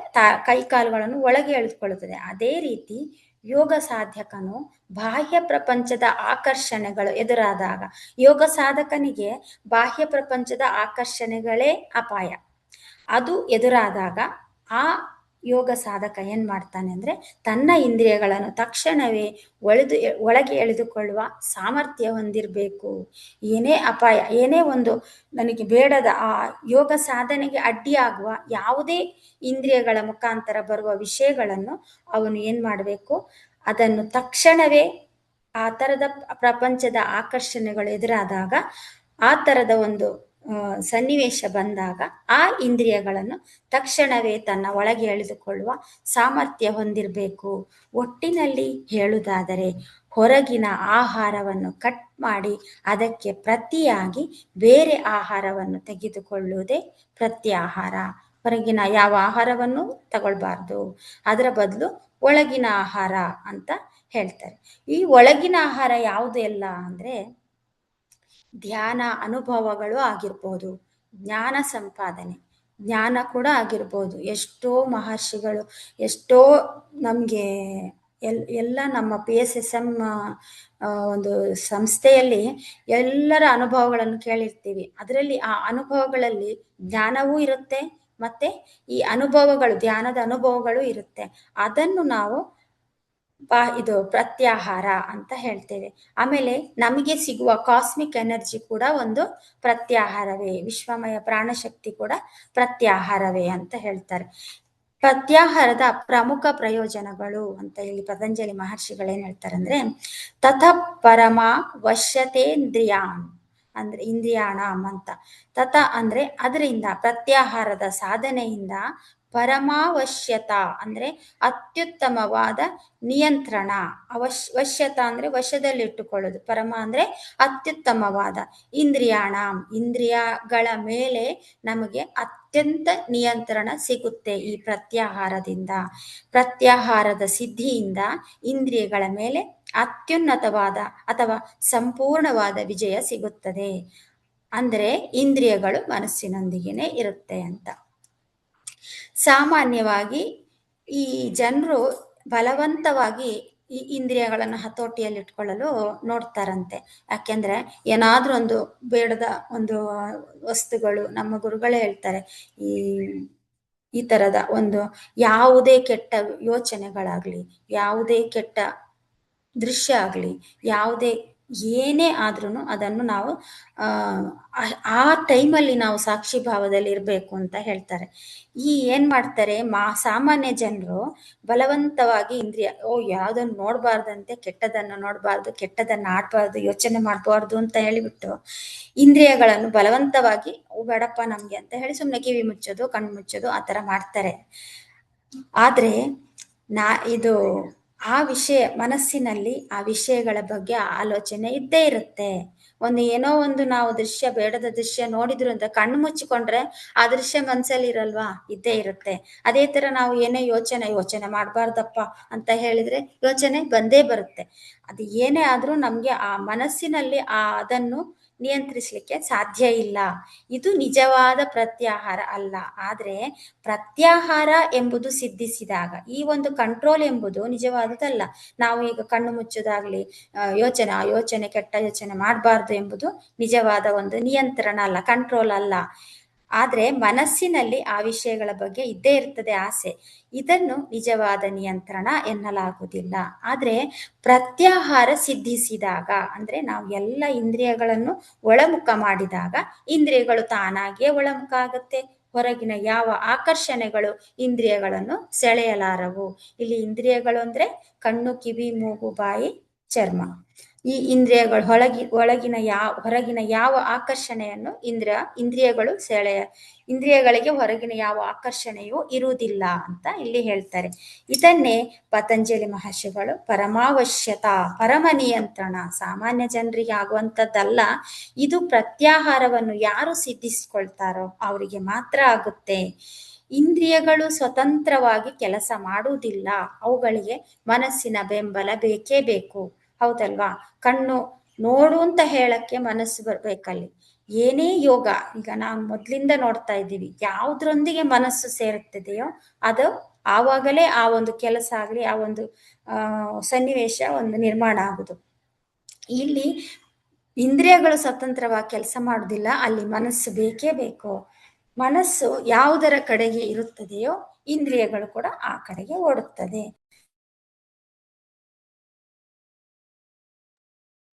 S1: ಕೈ ಕಾಲುಗಳನ್ನು ಒಳಗೆ ಎಳೆದುಕೊಳ್ಳುತ್ತದೆ. ಅದೇ ರೀತಿ ಯೋಗ ಸಾಧಕನು ಬಾಹ್ಯ ಪ್ರಪಂಚದ ಆಕರ್ಷಣೆಗಳು ಎದುರಾದಾಗ, ಯೋಗ ಸಾಧಕನಿಗೆ ಬಾಹ್ಯ ಪ್ರಪಂಚದ ಆಕರ್ಷಣೆಗಳೇ ಅಪಾಯ. ಅದು ಎದುರಾದಾಗ ಆ ಯೋಗ ಸಾಧಕ ಏನ್ ಮಾಡ್ತಾನೆ ಅಂದ್ರೆ ತನ್ನ ಇಂದ್ರಿಯಗಳನ್ನು ತಕ್ಷಣವೇ ಒಳಗೆ ಎಳೆದುಕೊಳ್ಳುವ ಸಾಮರ್ಥ್ಯ ಹೊಂದಿರಬೇಕು. ಏನೇ ಅಪಾಯ, ಏನೇ ಒಂದು ನನಗೆ ಬೇಡದ ಆ ಯೋಗ ಸಾಧನೆಗೆ ಅಡ್ಡಿಯಾಗುವ ಯಾವುದೇ ಇಂದ್ರಿಯಗಳ ಮುಖಾಂತರ ಬರುವ ವಿಷಯಗಳನ್ನು ಅವನು ಏನ್ ಮಾಡಬೇಕು, ಅದನ್ನು ತಕ್ಷಣವೇ ಆ ಥರದ ಪ್ರಪಂಚದ ಆಕರ್ಷಣೆಗಳು ಎದುರಾದಾಗ, ಆ ಥರದ ಒಂದು ಸನ್ನಿವೇಶ ಬಂದಾಗ ಆ ಇಂದ್ರಿಯಗಳನ್ನು ತಕ್ಷಣವೇ ತನ್ನ ಒಳಗೆ ಎಳೆದುಕೊಳ್ಳುವ ಸಾಮರ್ಥ್ಯ ಹೊಂದಿರಬೇಕು. ಒಟ್ಟಿನಲ್ಲಿ ಹೇಳುವುದಾದರೆ ಹೊರಗಿನ ಆಹಾರವನ್ನು ಕಟ್ ಮಾಡಿ ಅದಕ್ಕೆ ಪ್ರತಿಯಾಗಿ ಬೇರೆ ಆಹಾರವನ್ನು ತೆಗೆದುಕೊಳ್ಳುವುದೇ ಪ್ರತ್ಯಾಹಾರ. ಹೊರಗಿನ ಯಾವ ಆಹಾರವನ್ನು ತಗೊಳ್ಬಾರ್ದು, ಅದರ ಬದಲು ಒಳಗಿನ ಆಹಾರ ಅಂತ ಹೇಳ್ತಾರೆ. ಈ ಒಳಗಿನ ಆಹಾರ ಯಾವುದು ಎಲ್ಲ ಅಂದ್ರೆ ಧ್ಯಾನ ಅನುಭವಗಳು ಆಗಿರ್ಬೋದು, ಜ್ಞಾನ ಸಂಪಾದನೆ, ಜ್ಞಾನ ಕೂಡ ಆಗಿರ್ಬೋದು. ಎಷ್ಟೋ ಮಹರ್ಷಿಗಳು, ಎಷ್ಟೋ ನಮಗೆ ಎಲ್ಲ ನಮ್ಮ PSSM ಒಂದು ಸಂಸ್ಥೆಯಲ್ಲಿ ಎಲ್ಲರ ಅನುಭವಗಳನ್ನು ಕೇಳಿರ್ತೀವಿ. ಅದರಲ್ಲಿ ಆ ಅನುಭವಗಳಲ್ಲಿ ಜ್ಞಾನವೂ ಇರುತ್ತೆ, ಮತ್ತೆ ಈ ಅನುಭವಗಳು, ಧ್ಯಾನದ ಅನುಭವಗಳು ಇರುತ್ತೆ. ಅದನ್ನು ನಾವು ಇದು ಪ್ರತ್ಯಾಹಾರ ಅಂತ ಹೇಳ್ತೇವೆ. ಆಮೇಲೆ ನಮಗೆ ಸಿಗುವ ಕಾಸ್ಮಿಕ್ ಎನರ್ಜಿ ಕೂಡ ಒಂದು ಪ್ರತ್ಯಾಹಾರವೇ, ವಿಶ್ವಮಯ ಪ್ರಾಣಶಕ್ತಿ ಕೂಡ ಪ್ರತ್ಯಾಹಾರವೇ ಅಂತ ಹೇಳ್ತಾರೆ. ಪ್ರತ್ಯಾಹಾರದ ಪ್ರಮುಖ ಪ್ರಯೋಜನಗಳು ಅಂತ ಹೇಳಿ ಪತಂಜಲಿ ಮಹರ್ಷಿಗಳೇನ್ ಹೇಳ್ತಾರೆ ಅಂದ್ರೆ, ತಥ ಪರಮ ವಶ್ಯತೇಂದ್ರಿಯಾಂ ಅಂದ್ರೆ ಇಂದ್ರಿಯಾಣಂ ಅಂತ. ತಥ ಅಂದ್ರೆ ಅದರಿಂದ, ಪ್ರತ್ಯಾಹಾರದ ಸಾಧನೆಯಿಂದ ಪರಮಾವಶ್ಯತ ಅಂದ್ರೆ ಅತ್ಯುತ್ತಮವಾದ ನಿಯಂತ್ರಣ, ವಶ್ಯತ ಅಂದ್ರೆ ವಶದಲ್ಲಿಟ್ಟುಕೊಳ್ಳೋದು, ಪರಮ ಅಂದ್ರೆ ಅತ್ಯುತ್ತಮವಾದ, ಇಂದ್ರಿಯಾಣ ಇಂದ್ರಿಯಗಳ ಮೇಲೆ ನಮಗೆ ಅತ್ಯಂತ ನಿಯಂತ್ರಣ ಸಿಗುತ್ತೆ ಈ ಪ್ರತ್ಯಾಹಾರದಿಂದ. ಪ್ರತ್ಯಾಹಾರದ ಸಿದ್ಧಿಯಿಂದ ಇಂದ್ರಿಯಗಳ ಮೇಲೆ ಅತ್ಯುನ್ನತವಾದ ಅಥವಾ ಸಂಪೂರ್ಣವಾದ ವಿಜಯ ಸಿಗುತ್ತದೆ. ಅಂದರೆ ಇಂದ್ರಿಯಗಳು ಮನಸ್ಸಿನೊಂದಿಗೆನೆ ಇರುತ್ತೆ ಅಂತ. ಸಾಮಾನ್ಯವಾಗಿ ಈ ಜನರು ಬಲವಂತವಾಗಿ ಈ ಇಂದ್ರಿಯಗಳನ್ನು ಹತೋಟಿಯಲ್ಲಿ ಇಟ್ಕೊಳ್ಳಲು ನೋಡ್ತಾರಂತೆ. ಯಾಕೆಂದ್ರೆ ಏನಾದ್ರೂ ಒಂದು ಬೇಡದ ಒಂದು ವಸ್ತುಗಳು, ನಮ್ಮ ಗುರುಗಳೇ ಹೇಳ್ತಾರೆ, ಈ ತರದ ಒಂದು ಯಾವುದೇ ಕೆಟ್ಟ ಯೋಚನೆಗಳಾಗ್ಲಿ, ಯಾವುದೇ ಕೆಟ್ಟ ದೃಶ್ಯ ಆಗ್ಲಿ, ಯಾವುದೇ ಏನೇ ಆದ್ರೂ ಅದನ್ನು ನಾವು ಆ ಟೈಮಲ್ಲಿ ನಾವು ಸಾಕ್ಷಿ ಭಾವದಲ್ಲಿ ಇರಬೇಕು ಅಂತ ಹೇಳ್ತಾರೆ. ಏನ್ ಮಾಡ್ತಾರೆ, ಸಾಮಾನ್ಯ ಜನರು ಬಲವಂತವಾಗಿ ಇಂದ್ರಿಯ, ಯಾವ್ದನ್ನು ನೋಡ್ಬಾರ್ದಂತೆ, ಕೆಟ್ಟದನ್ನು ನೋಡ್ಬಾರ್ದು, ಕೆಟ್ಟದನ್ನ ಆಡ್ಬಾರ್ದು, ಯೋಚನೆ ಮಾಡ್ಬಾರ್ದು ಅಂತ ಹೇಳಿಬಿಟ್ಟು ಇಂದ್ರಿಯಗಳನ್ನು ಬಲವಂತವಾಗಿ ಬೇಡಪ್ಪ ನಮ್ಗೆ ಅಂತ ಹೇಳಿ ಸುಮ್ಮನೆ ಕಿವಿ ಮುಚ್ಚೋದು, ಕಣ್ಣು ಮುಚ್ಚೋದು, ಆ ಥರ ಮಾಡ್ತಾರೆ. ಆದ್ರೆ ಇದು ಆ ವಿಷಯ, ಮನಸ್ಸಿನಲ್ಲಿ ಆ ವಿಷಯಗಳ ಬಗ್ಗೆ ಆಲೋಚನೆ ಇದ್ದೇ ಇರುತ್ತೆ. ಒಂದು ಏನೋ ಒಂದು ನಾವು ದೃಶ್ಯ, ಬೇಡದ ದೃಶ್ಯ ನೋಡಿದ್ರು ಅಂತ ಕಣ್ಣು ಮುಚ್ಚಿಕೊಂಡ್ರೆ ಆ ದೃಶ್ಯ ಮನ್ಸಲ್ಲಿ ಇರಲ್ವಾ? ಇದ್ದೇ ಇರುತ್ತೆ. ಅದೇ ತರ ನಾವು ಏನೇ ಯೋಚನೆ ಮಾಡಬಾರ್ದಪ್ಪ ಅಂತ ಹೇಳಿದ್ರೆ ಯೋಚನೆ ಬಂದೇ ಬರುತ್ತೆ. ಅದು ಏನೇ ಆದ್ರೂ ನಮ್ಗೆ ಆ ಮನಸ್ಸಿನಲ್ಲಿ ಅದನ್ನು ನಿಯಂತ್ರಿಸಲಿಕ್ಕೆ ಸಾಧ್ಯ ಇಲ್ಲ. ಇದು ನಿಜವಾದ ಪ್ರತ್ಯಾಹಾರ ಅಲ್ಲ. ಆದ್ರೆ ಪ್ರತ್ಯಾಹಾರ ಎಂಬುದು ಸಿದ್ಧಿಸಿದಾಗ ಈ ಒಂದು ಕಂಟ್ರೋಲ್ ಎಂಬುದು ನಿಜವಾದದಲ್ಲ. ನಾವು ಈಗ ಕಣ್ಣು ಮುಚ್ಚೋದಾಗ್ಲಿ, ಯೋಚನೆ ಕೆಟ್ಟ ಯೋಚನೆ ಮಾಡಬಾರ್ದು ಎಂಬುದು ನಿಜವಾದ ಒಂದು ನಿಯಂತ್ರಣ ಅಲ್ಲ, ಕಂಟ್ರೋಲ್ ಅಲ್ಲ. ಆದ್ರೆ ಮನಸ್ಸಿನಲ್ಲಿ ಆ ವಿಷಯಗಳ ಬಗ್ಗೆ ಇದ್ದೇ ಇರ್ತದೆ ಆಸೆ. ಇದನ್ನು ನಿಜವಾದ ನಿಯಂತ್ರಣ ಎನ್ನಲಾಗುವುದಿಲ್ಲ. ಆದ್ರೆ ಪ್ರತ್ಯಾಹಾರ ಸಿದ್ಧಿಸಿದಾಗ ಅಂದ್ರೆ ನಾವು ಎಲ್ಲ ಇಂದ್ರಿಯಗಳನ್ನು ಒಳಮುಖ ಮಾಡಿದಾಗ ಇಂದ್ರಿಯಗಳು ತಾನಾಗಿಯೇ ಒಳಮುಖ ಆಗುತ್ತೆ. ಹೊರಗಿನ ಯಾವ ಆಕರ್ಷಣೆಗಳು ಇಂದ್ರಿಯಗಳನ್ನು ಸೆಳೆಯಲಾರವು. ಇಲ್ಲಿ ಇಂದ್ರಿಯಗಳು ಅಂದ್ರೆ ಕಣ್ಣು, ಕಿವಿ, ಮೂಗು, ಬಾಯಿ, ಚರ್ಮ. ಈ ಇಂದ್ರಿಯಗಳು ಹೊರಗಿನ ಯಾವ ಆಕರ್ಷಣೆಯನ್ನು ಇಂದ್ರಿಯಗಳು ಇಂದ್ರಿಯಗಳಿಗೆ ಹೊರಗಿನ ಯಾವ ಆಕರ್ಷಣೆಯೂ ಇರುವುದಿಲ್ಲ ಅಂತ ಇಲ್ಲಿ ಹೇಳ್ತಾರೆ. ಇದನ್ನೇ ಪತಂಜಲಿ ಮಹರ್ಷಿಗಳು ಪರಮಾವಶ್ಯತಾ, ಪರಮ ನಿಯಂತ್ರಣ, ಸಾಮಾನ್ಯ ಜನರಿಗೆ ಆಗುವಂಥದ್ದಲ್ಲ. ಇದು ಪ್ರತ್ಯಾಹಾರವನ್ನು ಯಾರು ಸಿದ್ಧಿಸಿಕೊಳ್ತಾರೋ ಅವರಿಗೆ ಮಾತ್ರ ಆಗುತ್ತೆ. ಇಂದ್ರಿಯಗಳು ಸ್ವತಂತ್ರವಾಗಿ ಕೆಲಸ ಮಾಡುವುದಿಲ್ಲ. ಅವುಗಳಿಗೆ ಮನಸ್ಸಿನ ಬೆಂಬಲ ಬೇಕೇ ಬೇಕು. ಹೌದಲ್ವಾ? ಕಣ್ಣು ನೋಡು ಅಂತ ಹೇಳಕ್ಕೆ ಮನಸ್ಸು ಬರ್ಬೇಕಲ್ಲಿ. ಏನೇ ಯೋಗ ಈಗ ನಾವು ಮೊದ್ಲಿಂದ ನೋಡ್ತಾ ಇದ್ದೀವಿ, ಯಾವುದ್ರೊಂದಿಗೆ ಮನಸ್ಸು ಸೇರುತ್ತದೆಯೋ ಅದು ಆವಾಗಲೇ ಆ ಒಂದು ಕೆಲಸ ಆಗ್ಲಿ, ಆ ಒಂದು ಸನ್ನಿವೇಶ ಒಂದು ನಿರ್ಮಾಣ ಆಗುದು. ಇಲ್ಲಿ ಇಂದ್ರಿಯಗಳು ಸ್ವತಂತ್ರವಾಗಿ ಕೆಲಸ ಮಾಡುವುದಿಲ್ಲ, ಅಲ್ಲಿ ಮನಸ್ಸು ಬೇಕೇ ಬೇಕು. ಮನಸ್ಸು ಯಾವುದರ ಕಡೆಗೆ ಇರುತ್ತದೆಯೋ ಇಂದ್ರಿಯಗಳು ಕೂಡ ಆ ಕಡೆಗೆ ಓಡುತ್ತದೆ.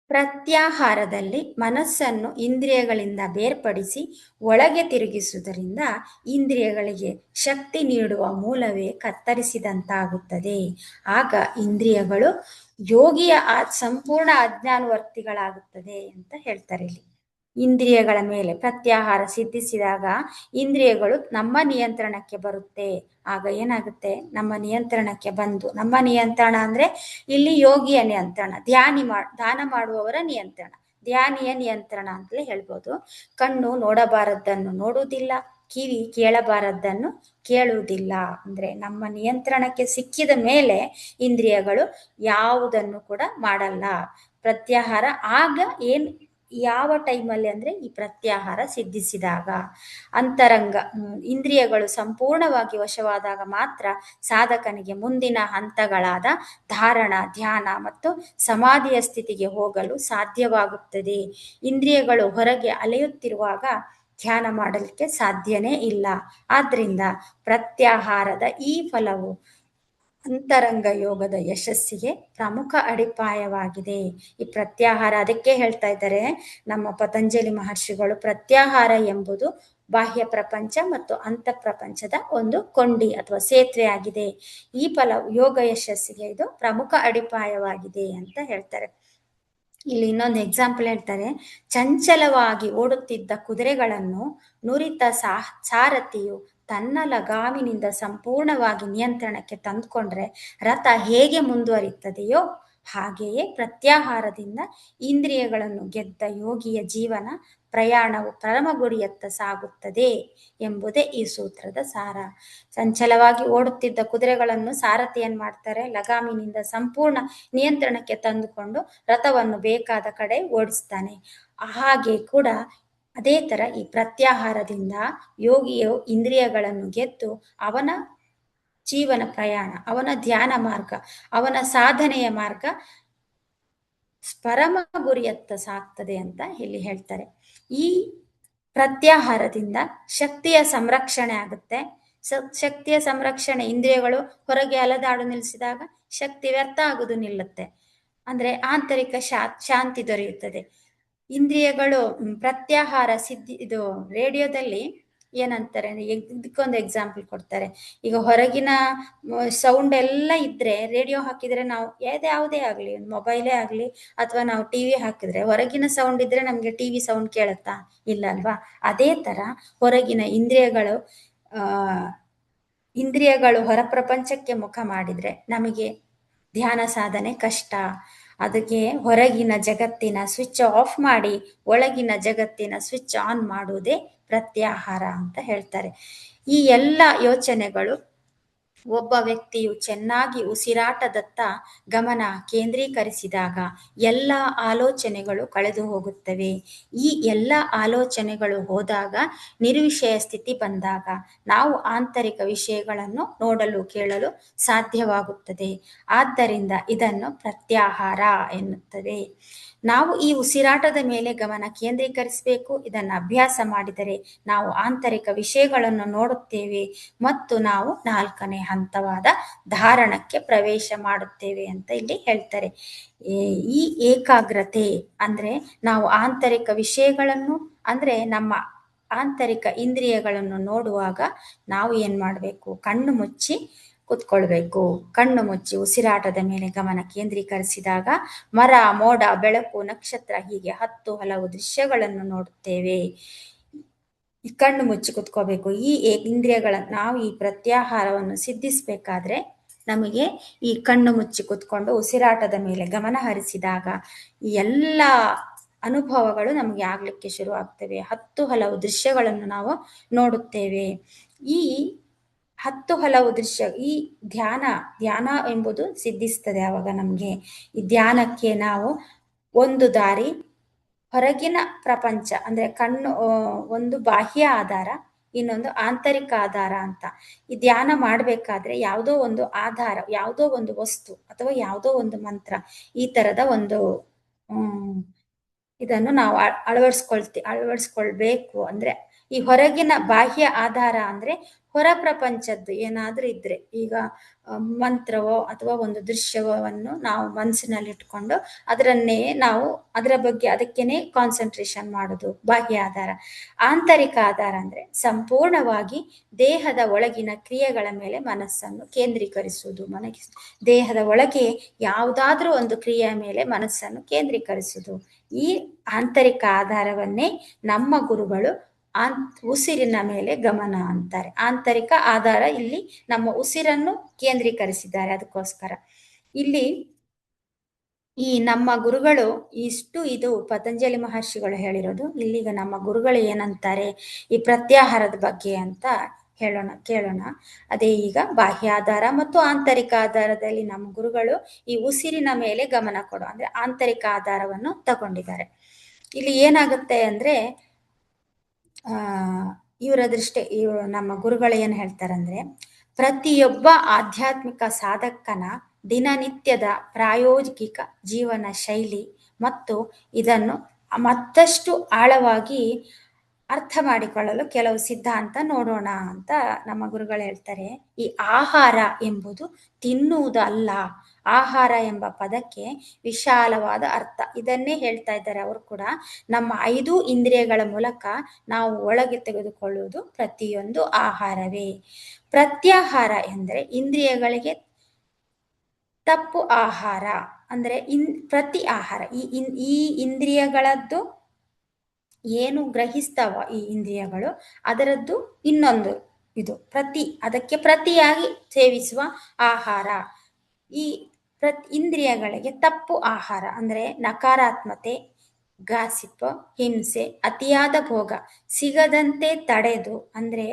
S1: ಪ್ರತ್ಯಾಹಾರದಲ್ಲಿ ಮನಸ್ಸನ್ನು ಇಂದ್ರಿಯಗಳಿಂದ ಬೇರ್ಪಡಿಸಿ ಒಳಗೆ ತಿರುಗಿಸುವುದರಿಂದ ಇಂದ್ರಿಯಗಳಿಗೆ ಶಕ್ತಿ ನೀಡುವ ಮೂಲವೇ ಕತ್ತರಿಸಿದಂತಾಗುತ್ತದೆ. ಆಗ ಇಂದ್ರಿಯಗಳು ಯೋಗಿಯ ಸಂಪೂರ್ಣ ಅಜ್ಞಾನವರ್ತಿಗಳಾಗುತ್ತದೆ ಅಂತ ಹೇಳ್ತಾರೆ ಇಲ್ಲಿ. ಇಂದ್ರಿಯಗಳ ಮೇಲೆ ಪ್ರತ್ಯಾಹಾರ ಸಿದ್ಧಿಸಿದಾಗ ಇಂದ್ರಿಯಗಳು ನಮ್ಮ ನಿಯಂತ್ರಣಕ್ಕೆ ಬರುತ್ತೆ. ಆಗ ಏನಾಗುತ್ತೆ? ನಮ್ಮ ನಿಯಂತ್ರಣಕ್ಕೆ ಬಂದು, ನಮ್ಮ ನಿಯಂತ್ರಣ ಅಂದ್ರೆ ಇಲ್ಲಿ ಯೋಗಿಯ ನಿಯಂತ್ರಣ, ಧ್ಯಾನ ಮಾಡುವವರ ನಿಯಂತ್ರಣ, ಧ್ಯಾನಿಯ ನಿಯಂತ್ರಣ ಅಂತಲೇ ಹೇಳ್ಬೋದು. ಕಣ್ಣು ನೋಡಬಾರದ್ದನ್ನು ನೋಡುವುದಿಲ್ಲ, ಕಿವಿ ಕೇಳಬಾರದ್ದನ್ನು ಕೇಳುವುದಿಲ್ಲ. ಅಂದ್ರೆ ನಮ್ಮ ನಿಯಂತ್ರಣಕ್ಕೆ ಸಿಕ್ಕಿದ ಮೇಲೆ ಇಂದ್ರಿಯಗಳು ಯಾವುದನ್ನು ಕೂಡ ಮಾಡಲ್ಲ. ಪ್ರತ್ಯಾಹಾರ ಆಗ ಯಾವ ಟೈಮಲ್ಲಿ ಅಂದ್ರೆ ಈ ಪ್ರತ್ಯಾಹಾರ ಸಿದ್ಧಿಸಿದಾಗ, ಅಂತರಂಗ ಇಂದ್ರಿಯಗಳು ಸಂಪೂರ್ಣವಾಗಿ ವಶವಾದಾಗ ಮಾತ್ರ ಸಾಧಕನಿಗೆ ಮುಂದಿನ ಹಂತಗಳಾದ ಧಾರಣ, ಧ್ಯಾನ ಮತ್ತು ಸಮಾಧಿಯ ಸ್ಥಿತಿಗೆ ಹೋಗಲು ಸಾಧ್ಯವಾಗುತ್ತದೆ. ಇಂದ್ರಿಯಗಳು ಹೊರಗೆ ಅಲೆಯುತ್ತಿರುವಾಗ ಧ್ಯಾನ ಮಾಡಲಿಕ್ಕೆ ಸಾಧ್ಯನೇ ಇಲ್ಲ. ಆದ್ರಿಂದ ಪ್ರತ್ಯಾಹಾರದ ಈ ಫಲವು ಅಂತರಂಗ ಯೋಗದ ಯಶಸ್ಸಿಗೆ ಪ್ರಮುಖ ಅಡಿಪಾಯವಾಗಿದೆ. ಈ ಪ್ರತ್ಯಾಹಾರ ಅದಕ್ಕೆ ಹೇಳ್ತಾ ಇದ್ದಾರೆ ನಮ್ಮ ಪತಂಜಲಿ ಮಹರ್ಷಿಗಳು, ಪ್ರತ್ಯಾಹಾರ ಎಂಬುದು ಬಾಹ್ಯ ಪ್ರಪಂಚ ಮತ್ತು ಅಂತ ಪ್ರಪಂಚದ ಒಂದು ಕೊಂಡಿ ಅಥವಾ ಸೇತುವೆ ಆಗಿದೆ. ಈ ಫಲ ಯೋಗ ಯಶಸ್ಸಿಗೆ ಇದು ಪ್ರಮುಖ ಅಡಿಪಾಯವಾಗಿದೆ ಅಂತ ಹೇಳ್ತಾರೆ. ಇಲ್ಲಿ ಇನ್ನೊಂದು ಎಕ್ಸಾಂಪಲ್ ಹೇಳ್ತಾರೆ. ಚಂಚಲವಾಗಿ ಓಡುತ್ತಿದ್ದ ಕುದುರೆಗಳನ್ನು ನುರಿತ ಸಾರಥಿಯು ತನ್ನ ಲಗಾಮಿನಿಂದ ಸಂಪೂರ್ಣವಾಗಿ ನಿಯಂತ್ರಣಕ್ಕೆ ತಂದುಕೊಂಡ್ರೆ ರಥ ಹೇಗೆ ಮುಂದುವರಿಯುತ್ತದೆಯೋ ಹಾಗೆಯೇ ಪ್ರತ್ಯಾಹಾರದಿಂದ ಇಂದ್ರಿಯಗಳನ್ನು ಗೆದ್ದ ಯೋಗಿಯ ಜೀವನ ಪ್ರಯಾಣವು ಪರಮ ಗುರಿಯತ್ತ ಸಾಗುತ್ತದೆ ಎಂಬುದೇ ಈ ಸೂತ್ರದ ಸಾರ. ಚಂಚಲವಾಗಿ ಓಡುತ್ತಿದ್ದ ಕುದುರೆಗಳನ್ನು ಸಾರಥಿ ಏನ್ ಮಾಡ್ತಾರೆ? ಲಗಾಮಿನಿಂದ ಸಂಪೂರ್ಣ ನಿಯಂತ್ರಣಕ್ಕೆ ತಂದುಕೊಂಡು ರಥವನ್ನು ಬೇಕಾದ ಕಡೆ ಓಡಿಸ್ತಾನೆ. ಹಾಗೆ ಕೂಡ ಅದೇ ತರ ಈ ಪ್ರತ್ಯಾಹಾರದಿಂದ ಯೋಗಿಯು ಇಂದ್ರಿಯಗಳನ್ನು ಗೆದ್ದು ಅವನ ಜೀವನ ಪ್ರಯಾಣ, ಅವನ ಧ್ಯಾನ ಮಾರ್ಗ, ಅವನ ಸಾಧನೆಯ ಮಾರ್ಗ ಪರಮ ಗುರಿಯತ್ತ ಸಾಗ್ತದೆ ಅಂತ ಇಲ್ಲಿ ಹೇಳ್ತಾರೆ. ಈ ಪ್ರತ್ಯಾಹಾರದಿಂದ ಶಕ್ತಿಯ ಸಂರಕ್ಷಣೆ ಆಗುತ್ತೆ. ಶಕ್ತಿಯ ಸಂರಕ್ಷಣೆ, ಇಂದ್ರಿಯಗಳು ಹೊರಗೆ ಅಲದಾಡು ನಿಲ್ಲಿಸಿದಾಗ ಶಕ್ತಿ ವ್ಯರ್ಥ ಆಗುವುದು ನಿಲ್ಲುತ್ತೆ. ಅಂದ್ರೆ ಆಂತರಿಕ ಶಾಂತಿ ದೊರೆಯುತ್ತದೆ. ಇಂದ್ರಿಯಗಳು ಪ್ರತ್ಯಾಹಾರ ಇದು ರೇಡಿಯೋದಲ್ಲಿ ಏನಂತಾರೆ, ಇದಕ್ಕೊಂದು ಎಕ್ಸಾಂಪಲ್ ಕೊಡ್ತಾರೆ. ಈಗ ಹೊರಗಿನ ಸೌಂಡ್ ಎಲ್ಲ ಇದ್ರೆ ರೇಡಿಯೋ ಹಾಕಿದ್ರೆ ನಾವು ಯಾವುದೇ ಆಗ್ಲಿ, ಮೊಬೈಲೇ ಆಗ್ಲಿ ಅಥವಾ ನಾವು ಟಿವಿ ಹಾಕಿದ್ರೆ ಹೊರಗಿನ ಸೌಂಡ್ ಇದ್ರೆ ನಮ್ಗೆ ಟಿವಿ ಸೌಂಡ್ ಕೇಳುತ್ತಾ? ಇಲ್ಲ ಅಲ್ವಾ? ಅದೇ ತರ ಹೊರಗಿನ ಇಂದ್ರಿಯಗಳು ಹೊರ ಪ್ರಪಂಚಕ್ಕೆ ಮುಖ ಮಾಡಿದ್ರೆ ನಮಗೆ ಧ್ಯಾನ ಸಾಧನೆ ಕಷ್ಟ. ಅದಕ್ಕೆ ಹೊರಗಿನ ಜಗತ್ತಿನ ಸ್ವಿಚ್ ಆಫ್ ಮಾಡಿ ಒಳಗಿನ ಜಗತ್ತಿನ ಸ್ವಿಚ್ ಆನ್ ಮಾಡುವುದೇ ಪ್ರತ್ಯಾಹಾರ ಅಂತ ಹೇಳ್ತಾರೆ. ಈ ಎಲ್ಲ ಯೋಚನೆಗಳು ಒಬ್ಬ ವ್ಯಕ್ತಿಯು ಚೆನ್ನಾಗಿ ಉಸಿರಾಟದತ್ತ ಗಮನ ಕೇಂದ್ರೀಕರಿಸಿದಾಗ ಎಲ್ಲ ಆಲೋಚನೆಗಳು ಕಳೆದು ಹೋಗುತ್ತವೆ. ಈ ಎಲ್ಲ ಆಲೋಚನೆಗಳು ಹೋದಾಗ ನಿರ್ವಿಷಯ ಸ್ಥಿತಿ ಬಂದಾಗ ನಾವು ಆಂತರಿಕ ವಿಷಯಗಳನ್ನು ನೋಡಲು ಕೇಳಲು ಸಾಧ್ಯವಾಗುತ್ತದೆ. ಆದ್ದರಿಂದ ಇದನ್ನು ಪ್ರತ್ಯಾಹಾರ ಎನ್ನುತ್ತದೆ. ನಾವು ಈ ಉಸಿರಾಟದ ಮೇಲೆ ಗಮನ ಕೇಂದ್ರೀಕರಿಸಬೇಕು. ಇದನ್ನು ಅಭ್ಯಾಸ ಮಾಡಿದರೆ ನಾವು ಆಂತರಿಕ ವಿಷಯಗಳನ್ನು ನೋಡುತ್ತೇವೆ ಮತ್ತು ನಾವು 4ನೇ ಹಂತವಾದ ಧಾರಣಕ್ಕೆ ಪ್ರವೇಶ ಮಾಡುತ್ತೇವೆ ಅಂತ ಇಲ್ಲಿ ಹೇಳ್ತಾರೆ. ಈ ಏಕಾಗ್ರತೆ ಅಂದ್ರೆ ನಾವು ಆಂತರಿಕ ವಿಷಯಗಳನ್ನು ಅಂದ್ರೆ ನಮ್ಮ ಆಂತರಿಕ ಇಂದ್ರಿಯಗಳನ್ನು ನೋಡುವಾಗ ನಾವು ಏನ್ ಮಾಡಬೇಕು? ಕಣ್ಣು ಮುಚ್ಚಿ ಕುತ್ಕೊಳ್ಬೇಕು. ಕಣ್ಣು ಮುಚ್ಚಿ ಉಸಿರಾಟದ ಮೇಲೆ ಗಮನ ಕೇಂದ್ರೀಕರಿಸಿದಾಗ ಮರ, ಮೋಡ, ಬೆಳಕು, ನಕ್ಷತ್ರ ಹೀಗೆ 10 ಹಲವು ದೃಶ್ಯಗಳನ್ನು ನೋಡುತ್ತೇವೆ. ಕಣ್ಣು ಮುಚ್ಚಿ ಕುತ್ಕೋಬೇಕು. ಈ ನಾವು ಈ ಪ್ರತ್ಯಾಹಾರವನ್ನು ಸಿದ್ಧಿಸಬೇಕಾದ್ರೆ ನಮಗೆ ಈ ಕಣ್ಣು ಮುಚ್ಚಿ ಕುತ್ಕೊಂಡು ಉಸಿರಾಟದ ಮೇಲೆ ಗಮನ ಹರಿಸಿದಾಗ ಈ ಎಲ್ಲ ಅನುಭವಗಳು ನಮಗೆ ಆಗ್ಲಿಕ್ಕೆ ಶುರು ಆಗ್ತವೆ. 10 ಹಲವು ದೃಶ್ಯಗಳನ್ನು ನಾವು ನೋಡುತ್ತೇವೆ. ಈ 10 ಹಲವು ದೃಶ್ಯ ಈ ಧ್ಯಾನ ಎಂಬುದು ಸಿದ್ಧಿಸ್ತದೆ. ಆವಾಗ ನಮಗೆ ಈ ಧ್ಯಾನಕ್ಕೆ ನಾವು ಒಂದು ದಾರಿ ಹೊರಗಿನ ಪ್ರಪಂಚ ಅಂದ್ರೆ ಕಣ್ಣು ಒಂದು ಬಾಹ್ಯ ಆಧಾರ, ಇನ್ನೊಂದು ಆಂತರಿಕ ಆಧಾರ ಅಂತ. ಈ ಧ್ಯಾನ ಮಾಡಬೇಕಾದ್ರೆ ಯಾವುದೋ ಒಂದು ಆಧಾರ, ಯಾವುದೋ ಒಂದು ವಸ್ತು ಅಥವಾ ಯಾವುದೋ ಒಂದು ಮಂತ್ರ, ಈ ತರದ ಒಂದು ಇದನ್ನು ನಾವು ಅಳವಡಿಸ್ಕೊಳ್ಬೇಕು. ಅಂದ್ರೆ ಈ ಹೊರಗಿನ ಬಾಹ್ಯ ಆಧಾರ ಅಂದ್ರೆ ಹೊರ ಪ್ರಪಂಚದ್ದು ಏನಾದ್ರೂ ಇದ್ರೆ, ಈಗ ಮಂತ್ರವೋ ಅಥವಾ ಒಂದು ದೃಶ್ಯವನ್ನು ನಾವು ಮನಸ್ಸಿನಲ್ಲಿ ಇಟ್ಕೊಂಡು ಅದರನ್ನೇ ನಾವು ಅದರ ಬಗ್ಗೆ ಅದಕ್ಕೇನೆ ಕಾನ್ಸಂಟ್ರೇಷನ್ ಮಾಡೋದು ಬಾಹ್ಯ ಆಧಾರ. ಆಂತರಿಕ ಆಧಾರ ಅಂದ್ರೆ ಸಂಪೂರ್ಣವಾಗಿ ದೇಹದ ಒಳಗಿನ ಕ್ರಿಯೆಗಳ ಮೇಲೆ ಮನಸ್ಸನ್ನು ಕೇಂದ್ರೀಕರಿಸುವುದು. ದೇಹದ ಒಳಗೆ ಯಾವುದಾದ್ರೂ ಒಂದು ಕ್ರಿಯೆಯ ಮೇಲೆ ಮನಸ್ಸನ್ನು ಕೇಂದ್ರೀಕರಿಸುವುದು. ಈ ಆಂತರಿಕ ಆಧಾರವನ್ನೇ ನಮ್ಮ ಗುರುಗಳು ಉಸಿರಿನ ಮೇಲೆ ಗಮನ ಅಂತಾರೆ. ಆಂತರಿಕ ಆಧಾರ ಇಲ್ಲಿ ನಮ್ಮ ಉಸಿರನ್ನು ಕೇಂದ್ರೀಕರಿಸಿದ್ದಾರೆ. ಅದಕ್ಕೋಸ್ಕರ ಇಲ್ಲಿ ಈ ನಮ್ಮ ಗುರುಗಳು ಇದು ಪತಂಜಲಿ ಮಹರ್ಷಿಗಳು ಹೇಳಿರೋದು. ಇಲ್ಲಿಗ ನಮ್ಮ ಗುರುಗಳು ಏನಂತಾರೆ ಈ ಪ್ರತ್ಯಾಹಾರದ ಬಗ್ಗೆ ಅಂತ ಕೇಳೋಣ. ಅದೇ ಈಗ ಬಾಹ್ಯಾಧಾರ ಮತ್ತು ಆಂತರಿಕ ಆಧಾರದಲ್ಲಿ ನಮ್ಮ ಗುರುಗಳು ಈ ಉಸಿರಿನ ಮೇಲೆ ಗಮನ ಕೊಡು ಅಂದ್ರೆ ಆಂತರಿಕ ಆಧಾರವನ್ನು ತಗೊಂಡಿದ್ದಾರೆ. ಇಲ್ಲಿ ಏನಾಗುತ್ತೆ ಅಂದ್ರೆ ಇವರು ನಮ್ಮ ಗುರುಗಳು ಏನ್ ಹೇಳ್ತಾರಂದ್ರೆ, ಪ್ರತಿಯೊಬ್ಬ ಆಧ್ಯಾತ್ಮಿಕ ಸಾಧಕನ ದಿನನಿತ್ಯದ ಪ್ರಾಯೋಗಿಕ ಜೀವನ ಶೈಲಿ ಮತ್ತು ಇದನ್ನು ಮತ್ತಷ್ಟು ಆಳವಾಗಿ ಅರ್ಥ ಮಾಡಿಕೊಳ್ಳಲು ಕೆಲವು ಸಿದ್ಧಾಂತ ನೋಡೋಣ ಅಂತ ನಮ್ಮ ಗುರುಗಳು ಹೇಳ್ತಾರೆ. ಈ ಆಹಾರ ಎಂಬುದು ತಿನ್ನುವುದು ಅಲ್ಲ. ಆಹಾರ ಎಂಬ ಪದಕ್ಕೆ ವಿಶಾಲವಾದ ಅರ್ಥ. ಇದನ್ನೇ ಹೇಳ್ತಾ ಇದ್ದಾರೆ ಅವರು ಕೂಡ. ನಮ್ಮ 5 ಇಂದ್ರಿಯಗಳ ಮೂಲಕ ನಾವು ಒಳಗೆ ತೆಗೆದುಕೊಳ್ಳುವುದು ಪ್ರತಿಯೊಂದು ಆಹಾರವೇ. ಪ್ರತ್ಯಾಹಾರ ಎಂದರೆ ಇಂದ್ರಿಯಗಳಿಗೆ ತಪ್ಪು ಆಹಾರ ಅಂದ್ರೆ ಪ್ರತಿ ಆಹಾರ. ಈ ಇಂದ್ರಿಯಗಳದ್ದು ಏನು ಗ್ರಹಿಸ್ತಾವ ಈ ಇಂದ್ರಿಯಗಳು, ಅದರದ್ದು ಇನ್ನೊಂದು ಇದು ಅದಕ್ಕೆ ಪ್ರತಿಯಾಗಿ ಸೇವಿಸುವ ಆಹಾರ. ಈ ಇಂದ್ರಿಯಗಳಿಗೆ ತಪ್ಪು ಆಹಾರ ಅಂದ್ರೆ ನಕಾರಾತ್ಮತೆ, ಗಾಸಿಪ್, ಹಿಂಸೆ, ಅತಿಯಾದ ಭೋಗ ಸಿಗದಂತೆ ತಡೆದು ಅಂದ್ರೆ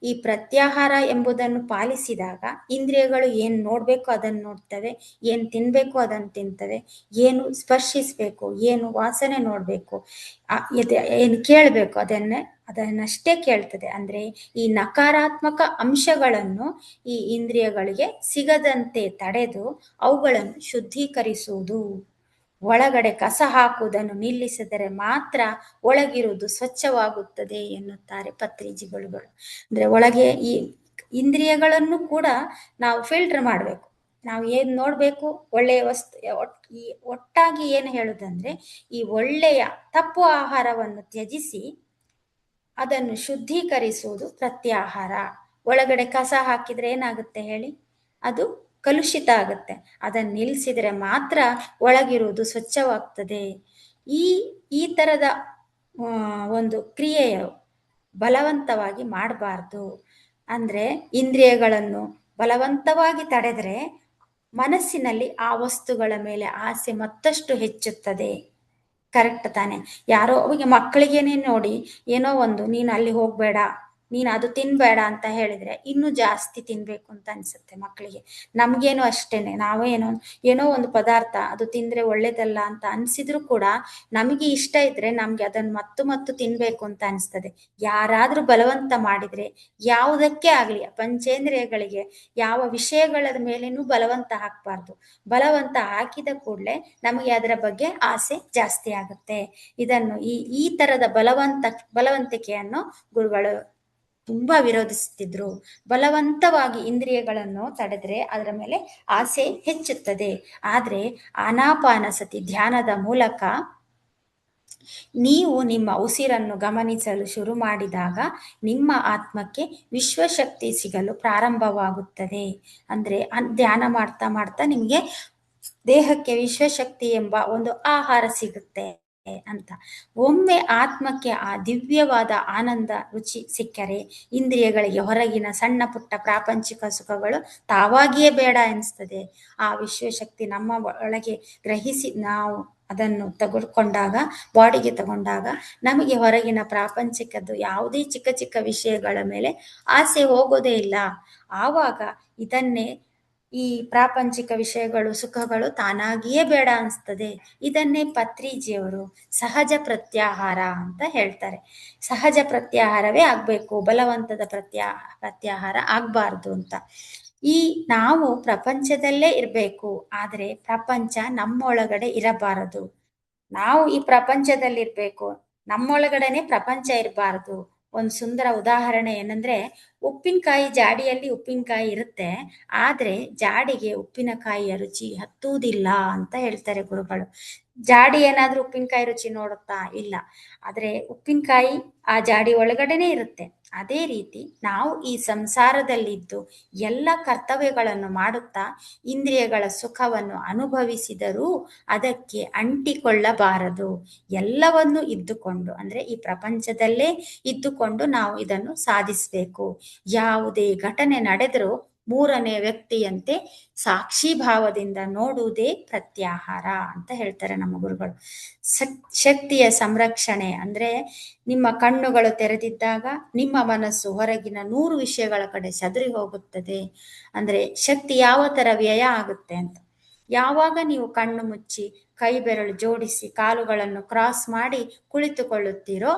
S1: ಈ ಪ್ರತ್ಯಾಹಾರ ಎಂಬುದನ್ನು ಪಾಲಿಸಿದಾಗ ಇಂದ್ರಿಯಗಳು ಏನ್ ನೋಡ್ಬೇಕು ಅದನ್ನು ನೋಡ್ತವೆ, ಏನ್ ತಿನ್ಬೇಕು ಅದನ್ನು ತಿಂತವೆ, ಏನು ಸ್ಪರ್ಶಿಸ್ಬೇಕು, ಏನು ವಾಸನೆ ನೋಡ್ಬೇಕು, ಏನು ಕೇಳಬೇಕು ಅದನ್ನಷ್ಟೇ ಕೇಳ್ತದೆ. ಅಂದ್ರೆ ಈ ನಕಾರಾತ್ಮಕ ಅಂಶಗಳನ್ನು ಈ ಇಂದ್ರಿಯಗಳಿಗೆ ಸಿಗದಂತೆ ತಡೆದು ಅವುಗಳನ್ನು ಶುದ್ಧೀಕರಿಸುವುದು. ಒಳಗಡೆ ಕಸ ಹಾಕುವುದನ್ನು ನಿಲ್ಲಿಸಿದರೆ ಮಾತ್ರ ಒಳಗಿರುವುದು ಸ್ವಚ್ಛವಾಗುತ್ತದೆ ಎನ್ನುತ್ತಾರೆ ಪತ್ರಿಜಿಗಳು. ಅಂದ್ರೆ ಒಳಗೆ ಈ ಇಂದ್ರಿಯಗಳನ್ನು ಕೂಡ ನಾವು ಫಿಲ್ಟರ್ ಮಾಡಬೇಕು. ನಾವು ಏನ್ ನೋಡ್ಬೇಕು, ಒಳ್ಳೆಯ ವಸ್ತು ಒಟ್ಟಾಗಿ ಏನು ಹೇಳುದಂದ್ರೆ ಈ ಒಳ್ಳೆಯ ತಪ್ಪು ಆಹಾರವನ್ನು ತ್ಯಜಿಸಿ ಅದನ್ನು ಶುದ್ಧೀಕರಿಸುವುದು ಪ್ರತ್ಯಾಹಾರ. ಒಳಗಡೆ ಕಸ ಹಾಕಿದ್ರೆ ಏನಾಗುತ್ತೆ ಹೇಳಿ, ಅದು ಕಲುಷಿತ ಆಗುತ್ತೆ. ಅದನ್ನು ನಿಲ್ಲಿಸಿದ್ರೆ ಮಾತ್ರ ಒಳಗಿರುವುದು ಸ್ವಚ್ಛವಾಗ್ತದೆ. ಈ ತರದ ಒಂದು ಕ್ರಿಯೆಯು ಬಲವಂತವಾಗಿ ಮಾಡಬಾರ್ದು. ಅಂದ್ರೆ ಇಂದ್ರಿಯಗಳನ್ನು ಬಲವಂತವಾಗಿ ತಡೆದ್ರೆ ಮನಸ್ಸಿನಲ್ಲಿ ಆ ವಸ್ತುಗಳ ಮೇಲೆ ಆಸೆ ಮತ್ತಷ್ಟು ಹೆಚ್ಚುತ್ತದೆ. ಕರೆಕ್ಟ್ ತಾನೆ? ಯಾರೋ ಈಗ ಮಕ್ಕಳಿಗೇನೆ ನೋಡಿ, ಏನೋ ಒಂದು ನೀನು ಅಲ್ಲಿ ಹೋಗ್ಬೇಡ, ನೀನು ಅದು ತಿನ್ಬೇಡ ಅಂತ ಹೇಳಿದ್ರೆ ಇನ್ನೂ ಜಾಸ್ತಿ ತಿನ್ಬೇಕು ಅಂತ ಅನ್ಸುತ್ತೆ ಮಕ್ಕಳಿಗೆ. ನಮ್ಗೇನು ಅಷ್ಟೇನೆ, ನಾವೇನೋ ಏನೋ ಒಂದು ಪದಾರ್ಥ ಅದು ತಿಂದ್ರೆ ಒಳ್ಳೇದಲ್ಲ ಅಂತ ಅನ್ಸಿದ್ರು ಕೂಡ ನಮಗೆ ಇಷ್ಟ ಇದ್ರೆ ನಮ್ಗೆ ಅದನ್ನ ಮತ್ತು ಮತ್ತು ತಿನ್ಬೇಕು ಅಂತ ಅನ್ಸ್ತದೆ. ಯಾರಾದ್ರೂ ಬಲವಂತ ಮಾಡಿದ್ರೆ, ಯಾವುದಕ್ಕೆ ಆಗ್ಲಿ, ಪಂಚೇಂದ್ರಿಯಗಳಿಗೆ ಯಾವ ವಿಷಯಗಳ ಮೇಲೇನೂ ಬಲವಂತ ಹಾಕ್ಬಾರ್ದು. ಬಲವಂತ ಹಾಕಿದ ಕೂಡಲೇ ನಮಗೆ ಅದರ ಬಗ್ಗೆ ಆಸೆ ಜಾಸ್ತಿ ಆಗುತ್ತೆ. ಇದನ್ನು ಈ ತರದ ಬಲವಂತಿಕೆಯನ್ನು ಗುರುಗಳು ತುಂಬಾ ವಿರೋಧಿಸುತ್ತಿದ್ರು. ಬಲವಂತವಾಗಿ ಇಂದ್ರಿಯಗಳನ್ನು ತಡೆದ್ರೆ ಅದರ ಮೇಲೆ ಆಸೆ ಹೆಚ್ಚುತ್ತದೆ. ಆದ್ರೆ ಆನಾಪಾನಸತಿ ಧ್ಯಾನದ ಮೂಲಕ ನೀವು ನಿಮ್ಮ ಉಸಿರನ್ನು ಗಮನಿಸಲು ಶುರು ಮಾಡಿದಾಗ ನಿಮ್ಮ ಆತ್ಮಕ್ಕೆ ವಿಶ್ವಶಕ್ತಿ ಸಿಗಲು ಪ್ರಾರಂಭವಾಗುತ್ತದೆ. ಅಂದ್ರೆ ಧ್ಯಾನ ಮಾಡ್ತಾ ಮಾಡ್ತಾ ನಿಮಗೆ ದೇಹಕ್ಕೆ ವಿಶ್ವಶಕ್ತಿ ಎಂಬ ಒಂದು ಆಹಾರ ಸಿಗುತ್ತೆ ಅಂತ. ಒಮ್ಮೆ ಆತ್ಮಕ್ಕೆ ಆ ದಿವ್ಯವಾದ ಆನಂದ ರುಚಿ ಸಿಕ್ಕರೆ ಇಂದ್ರಿಯಗಳಿಗೆ ಹೊರಗಿನ ಸಣ್ಣ ಪುಟ್ಟ ಪ್ರಾಪಂಚಿಕ ಸುಖಗಳು ತಾವಾಗಿಯೇ ಬೇಡ ಎನಿಸ್ತದೆ. ಆ ವಿಶ್ವಶಕ್ತಿ ನಮ್ಮ ಒಳಗೆ ಗ್ರಹಿಸಿ ನಾವು ಅದನ್ನು ತೆಗೆದುಕೊಂಡಾಗ, ಬಾಡಿಗೆ ತಗೊಂಡಾಗ ನಮಗೆ ಹೊರಗಿನ ಪ್ರಾಪಂಚಿಕದ್ದು ಯಾವುದೇ ಚಿಕ್ಕ ಚಿಕ್ಕ ವಿಷಯಗಳ ಮೇಲೆ ಆಸೆ ಹೋಗೋದೇ ಇಲ್ಲ. ಆವಾಗ ಇದನ್ನೇ ಈ ಪ್ರಾಪಂಚಿಕ ವಿಷಯಗಳು ಸುಖಗಳು ತಾನಾಗಿಯೇ ಬೇಡ ಅನಿಸ್ತದೆ. ಇದನ್ನೇ ಪತ್ರಿಜಿಯವರು ಸಹಜ ಪ್ರತ್ಯಾಹಾರ ಅಂತ ಹೇಳ್ತಾರೆ. ಸಹಜ ಪ್ರತ್ಯಾಹಾರವೇ ಆಗ್ಬೇಕು, ಬಲವಂತದ ಪ್ರತ್ಯಾಹಾರ ಆಗ್ಬಾರ್ದು ಅಂತ. ನಾವು ಪ್ರಪಂಚದಲ್ಲೇ ಇರಬೇಕು, ಆದರೆ ಪ್ರಪಂಚ ನಮ್ಮೊಳಗಡೆ ಇರಬಾರದು. ನಾವು ಈ ಪ್ರಪಂಚದಲ್ಲಿರ್ಬೇಕು, ನಮ್ಮೊಳಗಡೆನೆ ಪ್ರಪಂಚ ಇರಬಾರದು. ಒಂದು ಸುಂದರ ಉದಾಹರಣೆ ಏನಂದ್ರೆ, ಉಪ್ಪಿನಕಾಯಿ ಜಾಡಿಯಲ್ಲಿ ಉಪ್ಪಿನಕಾಯಿ ಇರುತ್ತೆ, ಆದ್ರೆ ಜಾಡಿಗೆ ಉಪ್ಪಿನಕಾಯಿಯ ರುಚಿ ಹತ್ತುವುದಿಲ್ಲ ಅಂತ ಹೇಳ್ತಾರೆ ಗುರುಗಳು. ಜಾಡಿ ಏನಾದ್ರೂ ಉಪ್ಪಿನಕಾಯಿ ರುಚಿ ನೋಡುತ್ತಾ? ಇಲ್ಲ. ಆದ್ರೆ ಉಪ್ಪಿನಕಾಯಿ ಆ ಜಾಡಿ ಒಳಗಡೆನೆ ಇರುತ್ತೆ. ಅದೇ ರೀತಿ ನಾವು ಈ ಸಂಸಾರದಲ್ಲಿದ್ದು ಎಲ್ಲ ಕರ್ತವ್ಯಗಳನ್ನು ಮಾಡುತ್ತಾ ಇಂದ್ರಿಯಗಳ ಸುಖವನ್ನು ಅನುಭವಿಸಿದರೂ ಅದಕ್ಕೆ ಅಂಟಿಕೊಳ್ಳಬಾರದು. ಎಲ್ಲವನ್ನು ಇದ್ದುಕೊಂಡು, ಅಂದ್ರೆ ಈ ಪ್ರಪಂಚದಲ್ಲೇ ಇದ್ದುಕೊಂಡು ನಾವು ಇದನ್ನು ಸಾಧಿಸಬೇಕು. ಯಾವುದೇ ಘಟನೆ ನಡೆದರೂ ಮೂರನೇ ವ್ಯಕ್ತಿಯಂತೆ ಸಾಕ್ಷಿ ಭಾವದಿಂದ ನೋಡುವುದೇ ಪ್ರತ್ಯಾಹಾರ ಅಂತ ಹೇಳ್ತಾರೆ ನಮ್ಮ ಗುರುಗಳು. ಶಕ್ತಿಯ ಸಂರಕ್ಷಣೆ ಅಂದ್ರೆ ನಿಮ್ಮ ಕಣ್ಣುಗಳು ತೆರೆದಿದ್ದಾಗ ನಿಮ್ಮ ಮನಸ್ಸು ಹೊರಗಿನ 100 ವಿಷಯಗಳ ಕಡೆ ಚದುರಿ ಹೋಗುತ್ತದೆ. ಅಂದ್ರೆ ಶಕ್ತಿ ಯಾವ ತರ ವ್ಯಯ ಆಗುತ್ತೆ ಅಂತ. ಯಾವಾಗ ನೀವು ಕಣ್ಣು ಮುಚ್ಚಿ ಕೈ ಬೆರಳು ಜೋಡಿಸಿ ಕಾಲುಗಳನ್ನು ಕ್ರಾಸ್ ಮಾಡಿ ಕುಳಿತುಕೊಳ್ಳುತ್ತೀರೋ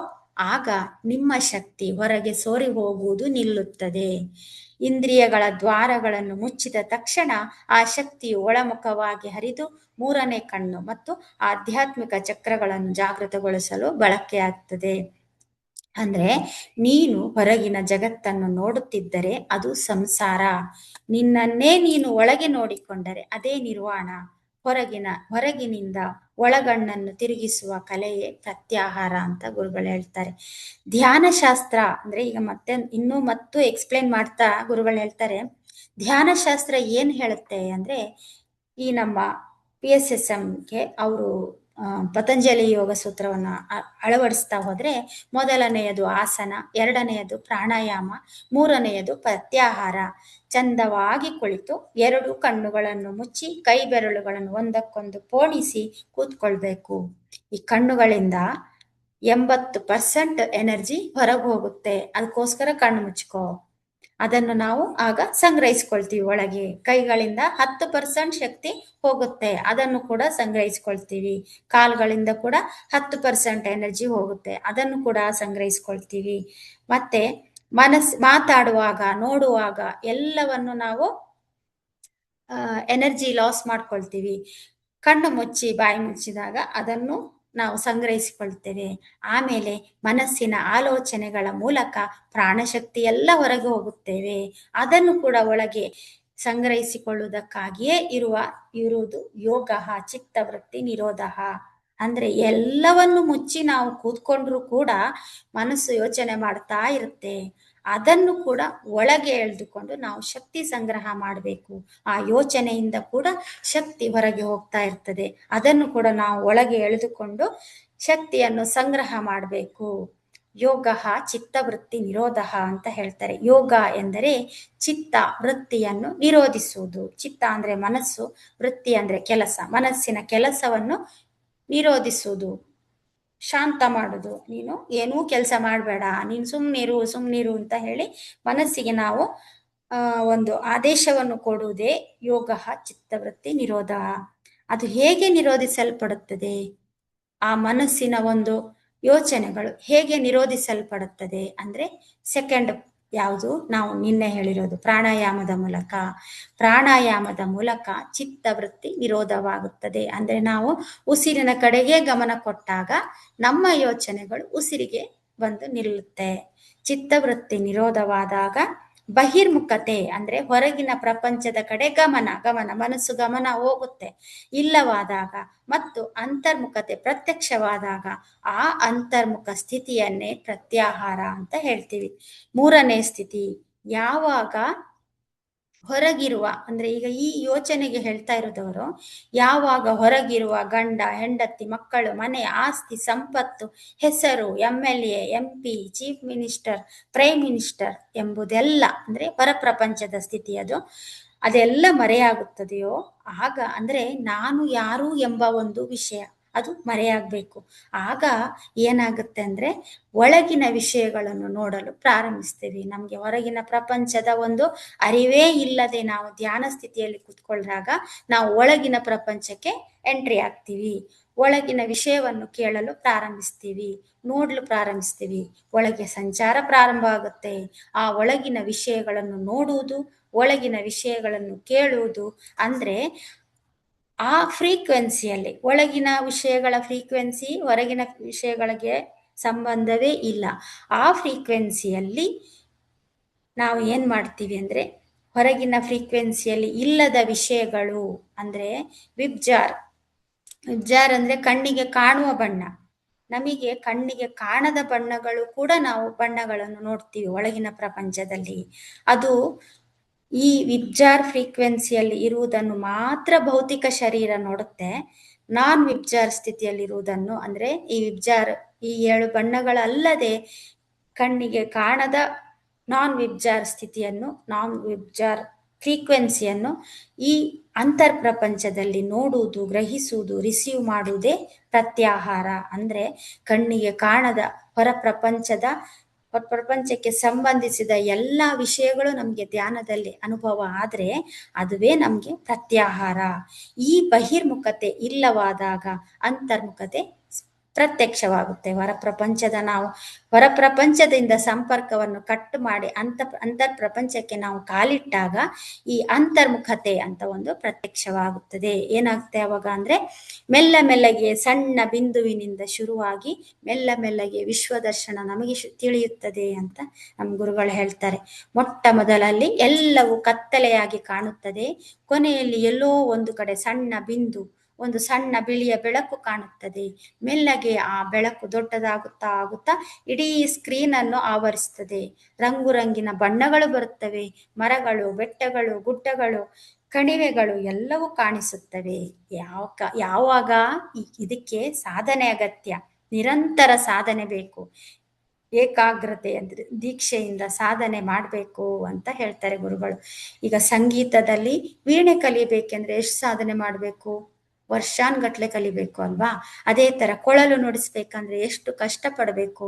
S1: ಆಗ ನಿಮ್ಮ ಶಕ್ತಿ ಹೊರಗೆ ಸೋರಿ ಹೋಗುವುದು ನಿಲ್ಲುತ್ತದೆ. ಇಂದ್ರಿಯಗಳ ದ್ವಾರಗಳನ್ನು ಮುಚ್ಚಿದ ತಕ್ಷಣ ಆ ಶಕ್ತಿಯು ಒಳಮುಖವಾಗಿ ಹರಿದು ಮೂರನೇ ಕಣ್ಣು ಮತ್ತು ಆಧ್ಯಾತ್ಮಿಕ ಚಕ್ರಗಳನ್ನು ಜಾಗೃತಗೊಳಿಸಲು ಬಳಕೆಯಾಗ್ತದೆ. ಅಂದ್ರೆ ನೀನು ಹೊರಗಿನ ಜಗತ್ತನ್ನು ನೋಡುತ್ತಿದ್ದರೆ ಅದು ಸಂಸಾರ, ನಿನ್ನನ್ನೇ ನೀನು ಒಳಗೆ ನೋಡಿಕೊಂಡರೆ ಅದೇ ನಿರ್ವಾಣ. ಹೊರಗಿನಿಂದ ಒಳಗಣ್ಣನ್ನು ತಿರುಗಿಸುವ ಕಲೆಯೇ ಪ್ರತ್ಯಾಹಾರ ಅಂತ ಗುರುಗಳು ಹೇಳ್ತಾರೆ. ಧ್ಯಾನ ಶಾಸ್ತ್ರ ಅಂದ್ರೆ ಈಗ ಮತ್ತೆ ಮತ್ತು ಎಕ್ಸ್ಪ್ಲೇನ್ ಮಾಡ್ತಾ ಗುರುಗಳು ಹೇಳ್ತಾರೆ, ಧ್ಯಾನ ಶಾಸ್ತ್ರ ಏನ್ ಹೇಳುತ್ತೆ ಅಂದ್ರೆ, ಈ ನಮ್ಮ PSSMಗೆ ಅವರು ಪತಂಜಲಿ ಯೋಗ ಸೂತ್ರವನ್ನು ಅಳವಡಿಸ್ತಾ ಹೋದ್ರೆ, ಮೊದಲನೆಯದು ಆಸನ, ಎರಡನೆಯದು ಪ್ರಾಣಾಯಾಮ, ಮೂರನೆಯದು ಪ್ರತ್ಯಾಹಾರ. ಚಂದವಾಗಿ ಕುಳಿತು 2 ಕಣ್ಣುಗಳನ್ನು ಮುಚ್ಚಿ ಕೈ ಬೆರಳುಗಳನ್ನು ಒಂದಕ್ಕೊಂದು ಪೋಣಿಸಿ ಕೂತ್ಕೊಳ್ಬೇಕು. ಈ ಕಣ್ಣುಗಳಿಂದ 80% ಎನರ್ಜಿ ಹೊರಗೆ ಹೋಗುತ್ತೆ, ಅದಕ್ಕೋಸ್ಕರ ಕಣ್ಣು ಮುಚ್ಕೋ. ಅದನ್ನು ನಾವು ಆಗ ಸಂಗ್ರಹಿಸ್ಕೊಳ್ತೀವಿ ಒಳಗೆ. ಕೈಗಳಿಂದ 10% ಶಕ್ತಿ ಹೋಗುತ್ತೆ, ಅದನ್ನು ಕೂಡ ಸಂಗ್ರಹಿಸ್ಕೊಳ್ತೀವಿ. ಕಾಲುಗಳಿಂದ ಕೂಡ 10% ಎನರ್ಜಿ ಹೋಗುತ್ತೆ, ಅದನ್ನು ಕೂಡ ಸಂಗ್ರಹಿಸ್ಕೊಳ್ತೀವಿ. ಮತ್ತೆ ಮಾತಾಡುವಾಗ, ನೋಡುವಾಗ ಎಲ್ಲವನ್ನು ನಾವು ಎನರ್ಜಿ ಲಾಸ್ ಮಾಡ್ಕೊಳ್ತೀವಿ. ಕಣ್ಣು ಮುಚ್ಚಿ ಬಾಯಿ ಮುಚ್ಚಿದಾಗ ಅದನ್ನು ನಾವು ಸಂಗ್ರಹಿಸಿಕೊಳ್ತೇವೆ. ಆಮೇಲೆ ಮನಸ್ಸಿನ ಆಲೋಚನೆಗಳ ಮೂಲಕ ಪ್ರಾಣಶಕ್ತಿ ಎಲ್ಲ ಹೊರಗೆ ಹೋಗುತ್ತೇವೆ, ಅದನ್ನು ಕೂಡ ಒಳಗೆ ಸಂಗ್ರಹಿಸಿಕೊಳ್ಳುವುದಕ್ಕಾಗಿಯೇ ಇರುವುದು ಯೋಗ ಚಿತ್ತವೃತ್ತಿ ನಿರೋಧ. ಅಂದ್ರೆ ಎಲ್ಲವನ್ನು ಮುಚ್ಚಿ ನಾವು ಕೂತ್ಕೊಂಡ್ರು ಕೂಡ ಮನಸ್ಸು ಯೋಚನೆ ಮಾಡ್ತಾ ಇರುತ್ತೆ, ಅದನ್ನು ಕೂಡ ಒಳಗೆ ಎಳೆದುಕೊಂಡು ನಾವು ಶಕ್ತಿ ಸಂಗ್ರಹ ಮಾಡಬೇಕು. ಆ ಯೋಚನೆಯಿಂದ ಕೂಡ ಶಕ್ತಿ ಹೊರಗೆ ಹೋಗ್ತಾ ಇರ್ತದೆ, ಅದನ್ನು ಕೂಡ ನಾವು ಒಳಗೆ ಎಳೆದುಕೊಂಡು ಶಕ್ತಿಯನ್ನು ಸಂಗ್ರಹ ಮಾಡಬೇಕು. ಯೋಗ ಚಿತ್ತವೃತ್ತಿ ನಿರೋಧ ಅಂತ ಹೇಳ್ತಾರೆ. ಯೋಗ ಎಂದರೆ ಚಿತ್ತ ವೃತ್ತಿಯನ್ನು ನಿರೋಧಿಸುವುದು. ಚಿತ್ತ ಅಂದ್ರೆ ಮನಸ್ಸು, ವೃತ್ತಿ ಅಂದ್ರೆ ಕೆಲಸ, ಮನಸ್ಸಿನ ಕೆಲಸವನ್ನು ನಿರೋಧಿಸುವುದು, ಶಾಂತ ಮಾಡುದು. ನೀನು ಏನೂ ಕೆಲಸ ಮಾಡಬೇಡ, ನೀನು ಸುಮ್ನಿರು ಅಂತ ಹೇಳಿ ಮನಸ್ಸಿಗೆ ನಾವು ಒಂದು ಆದೇಶವನ್ನು ಕೊಡುವುದೇ ಯೋಗ ಚಿತ್ತವೃತ್ತಿ ನಿರೋಧ. ಅದು ಹೇಗೆ ನಿರೋಧಿಸಲ್ಪಡುತ್ತದೆ? ಆ ಮನಸ್ಸಿನ ಒಂದು ಯೋಚನೆಗಳು ಹೇಗೆ ನಿರೋಧಿಸಲ್ಪಡುತ್ತದೆ ಅಂದ್ರೆ ಸೆಕೆಂಡ್ ಯಾವುದು ನಾವು ನಿನ್ನೆ ಹೇಳಿರೋದು ಪ್ರಾಣಾಯಾಮದ ಮೂಲಕ. ಪ್ರಾಣಾಯಾಮದ ಮೂಲಕ ಚಿತ್ತವೃತ್ತಿ ನಿರೋಧವಾಗುತ್ತದೆ. ಅಂದ್ರೆ ನಾವು ಉಸಿರಿನ ಕಡೆಗೆ ಗಮನ ಕೊಟ್ಟಾಗ ನಮ್ಮ ಯೋಚನೆಗಳು ಉಸಿರಿಗೆ ಬಂದು ನಿಲ್ಲುತ್ತೆ. ಚಿತ್ತವೃತ್ತಿ ನಿರೋಧವಾದಾಗ ಬಹಿರ್ಮುಖತೆ ಅಂದ್ರೆ ಹೊರಗಿನ ಪ್ರಪಂಚದ ಕಡೆ ಗಮನ ಮನಸ್ಸು ಗಮನ ಹೋಗುತ್ತೆ. ಇಲ್ಲವಾದಾಗ ಮತ್ತು ಅಂತರ್ಮುಖತೆ ಪ್ರತ್ಯಕ್ಷವಾದಾಗ ಆ ಅಂತರ್ಮುಖ ಸ್ಥಿತಿಯನ್ನೇ ಪ್ರತ್ಯಾಹಾರ ಅಂತ ಹೇಳ್ತೀವಿ. ಮೂರನೇ ಸ್ಥಿತಿ ಯಾವಾಗ ಹೊರಗಿರುವ ಅಂದ್ರೆ ಈಗ ಈ ಯೋಚನೆಗೆ ಹೇಳ್ತಾ ಇರೋದವರು ಯಾವಾಗ ಹೊರಗಿರುವ ಗಂಡ ಹೆಂಡತಿ ಮಕ್ಕಳು ಮನೆ ಆಸ್ತಿ ಸಂಪತ್ತು ಹೆಸರು MLA MP chief minister prime minister ಎಂಬುದೆಲ್ಲ ಅಂದ್ರೆ ಪರಪ್ರಪಂಚದ ಸ್ಥಿತಿ ಅದೆಲ್ಲ ಮರೆಯಾಗುತ್ತದೆಯೋ ಆಗ ಅಂದ್ರೆ ನಾನು ಯಾರು ಎಂಬ ಒಂದು ವಿಷಯ ಅದು ಮರೆಯಾಗಬೇಕು. ಆಗ ಏನಾಗುತ್ತೆ ಅಂದ್ರೆ ಒಳಗಿನ ವಿಷಯಗಳನ್ನು ನೋಡಲು ಪ್ರಾರಂಭಿಸ್ತೀವಿ. ನಮ್ಗೆ ಹೊರಗಿನ ಪ್ರಪಂಚದ ಒಂದು ಅರಿವೇ ಇಲ್ಲದೆ ನಾವು ಧ್ಯಾನ ಸ್ಥಿತಿಯಲ್ಲಿ ಕೂತ್ಕೊಂಡಾಗ ನಾವು ಒಳಗಿನ ಪ್ರಪಂಚಕ್ಕೆ ಎಂಟ್ರಿ ಆಗ್ತೀವಿ. ಒಳಗಿನ ವಿಷಯವನ್ನು ಕೇಳಲು ಪ್ರಾರಂಭಿಸ್ತೀವಿ, ನೋಡಲು ಪ್ರಾರಂಭಿಸ್ತೀವಿ. ಒಳಗೆ ಸಂಚಾರ ಪ್ರಾರಂಭ ಆಗುತ್ತೆ. ಆ ಒಳಗಿನ ವಿಷಯಗಳನ್ನು ನೋಡುವುದು, ಒಳಗಿನ ವಿಷಯಗಳನ್ನು ಕೇಳುವುದು ಅಂದ್ರೆ ಆ ಫ್ರೀಕ್ವೆನ್ಸಿಯಲ್ಲಿ ಒಳಗಿನ ವಿಷಯಗಳ ಫ್ರೀಕ್ವೆನ್ಸಿ ಹೊರಗಿನ ವಿಷಯಗಳಿಗೆ ಸಂಬಂಧವೇ ಇಲ್ಲ. ಆ ಫ್ರೀಕ್ವೆನ್ಸಿಯಲ್ಲಿ ನಾವು ಏನ್ ಮಾಡ್ತೀವಿ ಅಂದ್ರೆ ಹೊರಗಿನ ಫ್ರೀಕ್ವೆನ್ಸಿಯಲ್ಲಿ ಇಲ್ಲದ ವಿಷಯಗಳು ಅಂದ್ರೆ ವಿಬ್ಜಾರ್ ಅಂದ್ರೆ ಕಣ್ಣಿಗೆ ಕಾಣುವ ಬಣ್ಣ. ನಮಗೆ ಕಣ್ಣಿಗೆ ಕಾಣದ ಬಣ್ಣಗಳು ಕೂಡ ನಾವು ಬಣ್ಣಗಳನ್ನು ನೋಡ್ತೀವಿ ಒಳಗಿನ ಪ್ರಪಂಚದಲ್ಲಿ. ಅದು ಈ ವಿಬ್ಜಾರ್ ಫ್ರೀಕ್ವೆನ್ಸಿಯಲ್ಲಿ ಇರುವುದನ್ನು ಮಾತ್ರ ಭೌತಿಕ ಶರೀರ ನೋಡುತ್ತೆ. ನಾನ್ ವಿಬ್ಜಾರ್ ಸ್ಥಿತಿಯಲ್ಲಿ ಇರುವುದನ್ನು ಅಂದ್ರೆ ಈ ವಿಬ್ಜಾರ್ ಈ 7 ಬಣ್ಣಗಳಲ್ಲದೆ ಕಣ್ಣಿಗೆ ಕಾಣದ ನಾನ್ ವಿಬ್ಜಾರ್ ಸ್ಥಿತಿಯನ್ನು ನಾನ್ ವಿಬ್ಜಾರ್ ಫ್ರೀಕ್ವೆನ್ಸಿಯನ್ನು ಈ ಅಂತರ್ ಪ್ರಪಂಚದಲ್ಲಿ ನೋಡುವುದು, ಗ್ರಹಿಸುವುದು, ರಿಸೀವ್ ಮಾಡುವುದೇ ಪ್ರತ್ಯಾಹಾರ. ಅಂದ್ರೆ ಕಣ್ಣಿಗೆ ಕಾಣದ ಹೊರ ಪ್ರಪಂಚಕ್ಕೆ ಸಂಬಂಧಿಸಿದ ಎಲ್ಲ ವಿಷಯಗಳು ನಮಗೆ ಧ್ಯಾನದಲ್ಲಿ ಅನುಭವ ಆದ್ರೆ ಅದುವೇ ನಮ್ಗೆ ಪ್ರತ್ಯಾಹಾರ. ಈ ಬಹಿರ್ಮುಖತೆ ಇಲ್ಲವಾದಾಗ ಅಂತರ್ಮುಖತೆ ಪ್ರತ್ಯಕ್ಷವಾಗುತ್ತೆ. ಹೊರ ಪ್ರಪಂಚದಿಂದ ಸಂಪರ್ಕವನ್ನು ಕಟ್ ಮಾಡಿ ಅಂತರ್ ಪ್ರಪಂಚಕ್ಕೆ ನಾವು ಕಾಲಿಟ್ಟಾಗ ಈ ಅಂತರ್ಮುಖತೆ ಅಂತ ಒಂದು ಪ್ರತ್ಯಕ್ಷವಾಗುತ್ತದೆ. ಏನಾಗುತ್ತೆ ಅವಾಗ ಅಂದ್ರೆ ಮೆಲ್ಲಗೆ ಸಣ್ಣ ಬಿಂದುವಿನಿಂದ ಶುರುವಾಗಿ ಮೆಲ್ಲಗೆ ವಿಶ್ವದರ್ಶನ ನಮಗೆ ತಿಳಿಯುತ್ತದೆ ಅಂತ ನಮ್ಮ ಗುರುಗಳು ಹೇಳ್ತಾರೆ. ಮೊಟ್ಟ ಮೊದಲಲ್ಲಿ ಎಲ್ಲವೂ ಕತ್ತಲೆಯಾಗಿ ಕಾಣುತ್ತದೆ. ಕೊನೆಯಲ್ಲಿ ಎಲ್ಲೋ ಒಂದು ಕಡೆ ಸಣ್ಣ ಬಿಂದು, ಒಂದು ಸಣ್ಣ ಬಿಳಿಯ ಬೆಳಕು ಕಾಣುತ್ತದೆ. ಮೆಲ್ಲಗೆ ಆ ಬೆಳಕು ದೊಡ್ಡದಾಗುತ್ತಾ ಇಡೀ ಸ್ಕ್ರೀನ್ ಅನ್ನು ಆವರಿಸುತ್ತದೆ. ರಂಗಿನ ಬಣ್ಣಗಳು ಬರುತ್ತವೆ. ಮರಗಳು, ಬೆಟ್ಟಗಳು, ಗುಡ್ಡಗಳು, ಕಣಿವೆಗಳು ಎಲ್ಲವೂ ಕಾಣಿಸುತ್ತವೆ. ಯಾವಾಗ ಇದಕ್ಕೆ ಸಾಧನೆ ಅಗತ್ಯ, ನಿರಂತರ ಸಾಧನೆ ಬೇಕು. ಏಕಾಗ್ರತೆ ಅಂದ್ರೆ ದೀಕ್ಷೆಯಿಂದ ಸಾಧನೆ ಮಾಡಬೇಕು ಅಂತ ಹೇಳ್ತಾರೆ ಗುರುಗಳು. ಈಗ ಸಂಗೀತದಲ್ಲಿ ವೀಣೆ ಕಲಿಬೇಕೆಂದ್ರೆ ಎಷ್ಟು ಸಾಧನೆ ಮಾಡಬೇಕು? ವರ್ಷಾನ್ಗಟ್ಲೆ ಕಲಿಬೇಕು ಅಲ್ವಾ? ಅದೇ ತರ ಕೊಳಲು ನುಡಿಸ್ಬೇಕಂದ್ರೆ ಎಷ್ಟು ಕಷ್ಟ ಪಡಬೇಕು?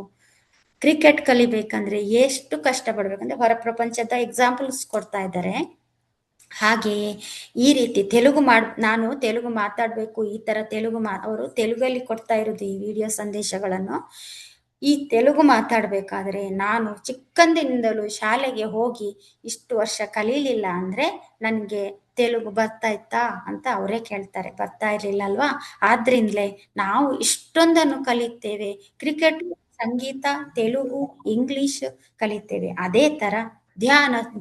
S1: ಕ್ರಿಕೆಟ್ ಕಲಿಬೇಕಂದ್ರೆ ಎಷ್ಟು ಕಷ್ಟ ಪಡ್ಬೇಕಂದ್ರೆ ಹೊರ ಪ್ರಪಂಚದ ಎಕ್ಸಾಂಪಲ್ಸ್ ಕೊಡ್ತಾ ಇದ್ದಾರೆ. ಹಾಗೆಯೇ ಈ ರೀತಿ ನಾನು ತೆಲುಗು ಮಾತಾಡ್ಬೇಕು, ಈ ತರ ಅವರು ತೆಲುಗಲ್ಲಿ ಕೊಡ್ತಾ ಇರೋದು ಈ ವಿಡಿಯೋ ಸಂದೇಶಗಳನ್ನು. ಈ ತೆಲುಗು ಮಾತಾಡ್ಬೇಕಾದ್ರೆ ನಾನು ಚಿಕ್ಕಂದಿನಿಂದಲೂ ಶಾಲೆಗೆ ಹೋಗಿ ಇಷ್ಟು ವರ್ಷ ಕಲೀಲಿಲ್ಲ ಅಂದ್ರೆ ನನ್ಗೆ ತೆಲುಗು ಬರ್ತಾ ಇತ್ತಾ ಅಂತ ಅವರೇ ಕೇಳ್ತಾರೆ. ಬರ್ತಾ ಇರ್ಲಿಲ್ಲ ಅಲ್ವಾ? ಆದ್ರಿಂದಲೇ ನಾವು ಇಷ್ಟೊಂದನ್ನು ಕಲಿತೇವೆ. ಕ್ರಿಕೆಟ್, ಸಂಗೀತ, ತೆಲುಗು, ಇಂಗ್ಲಿಷ್ ಕಲಿತೇವೆ. ಅದೇ ತರ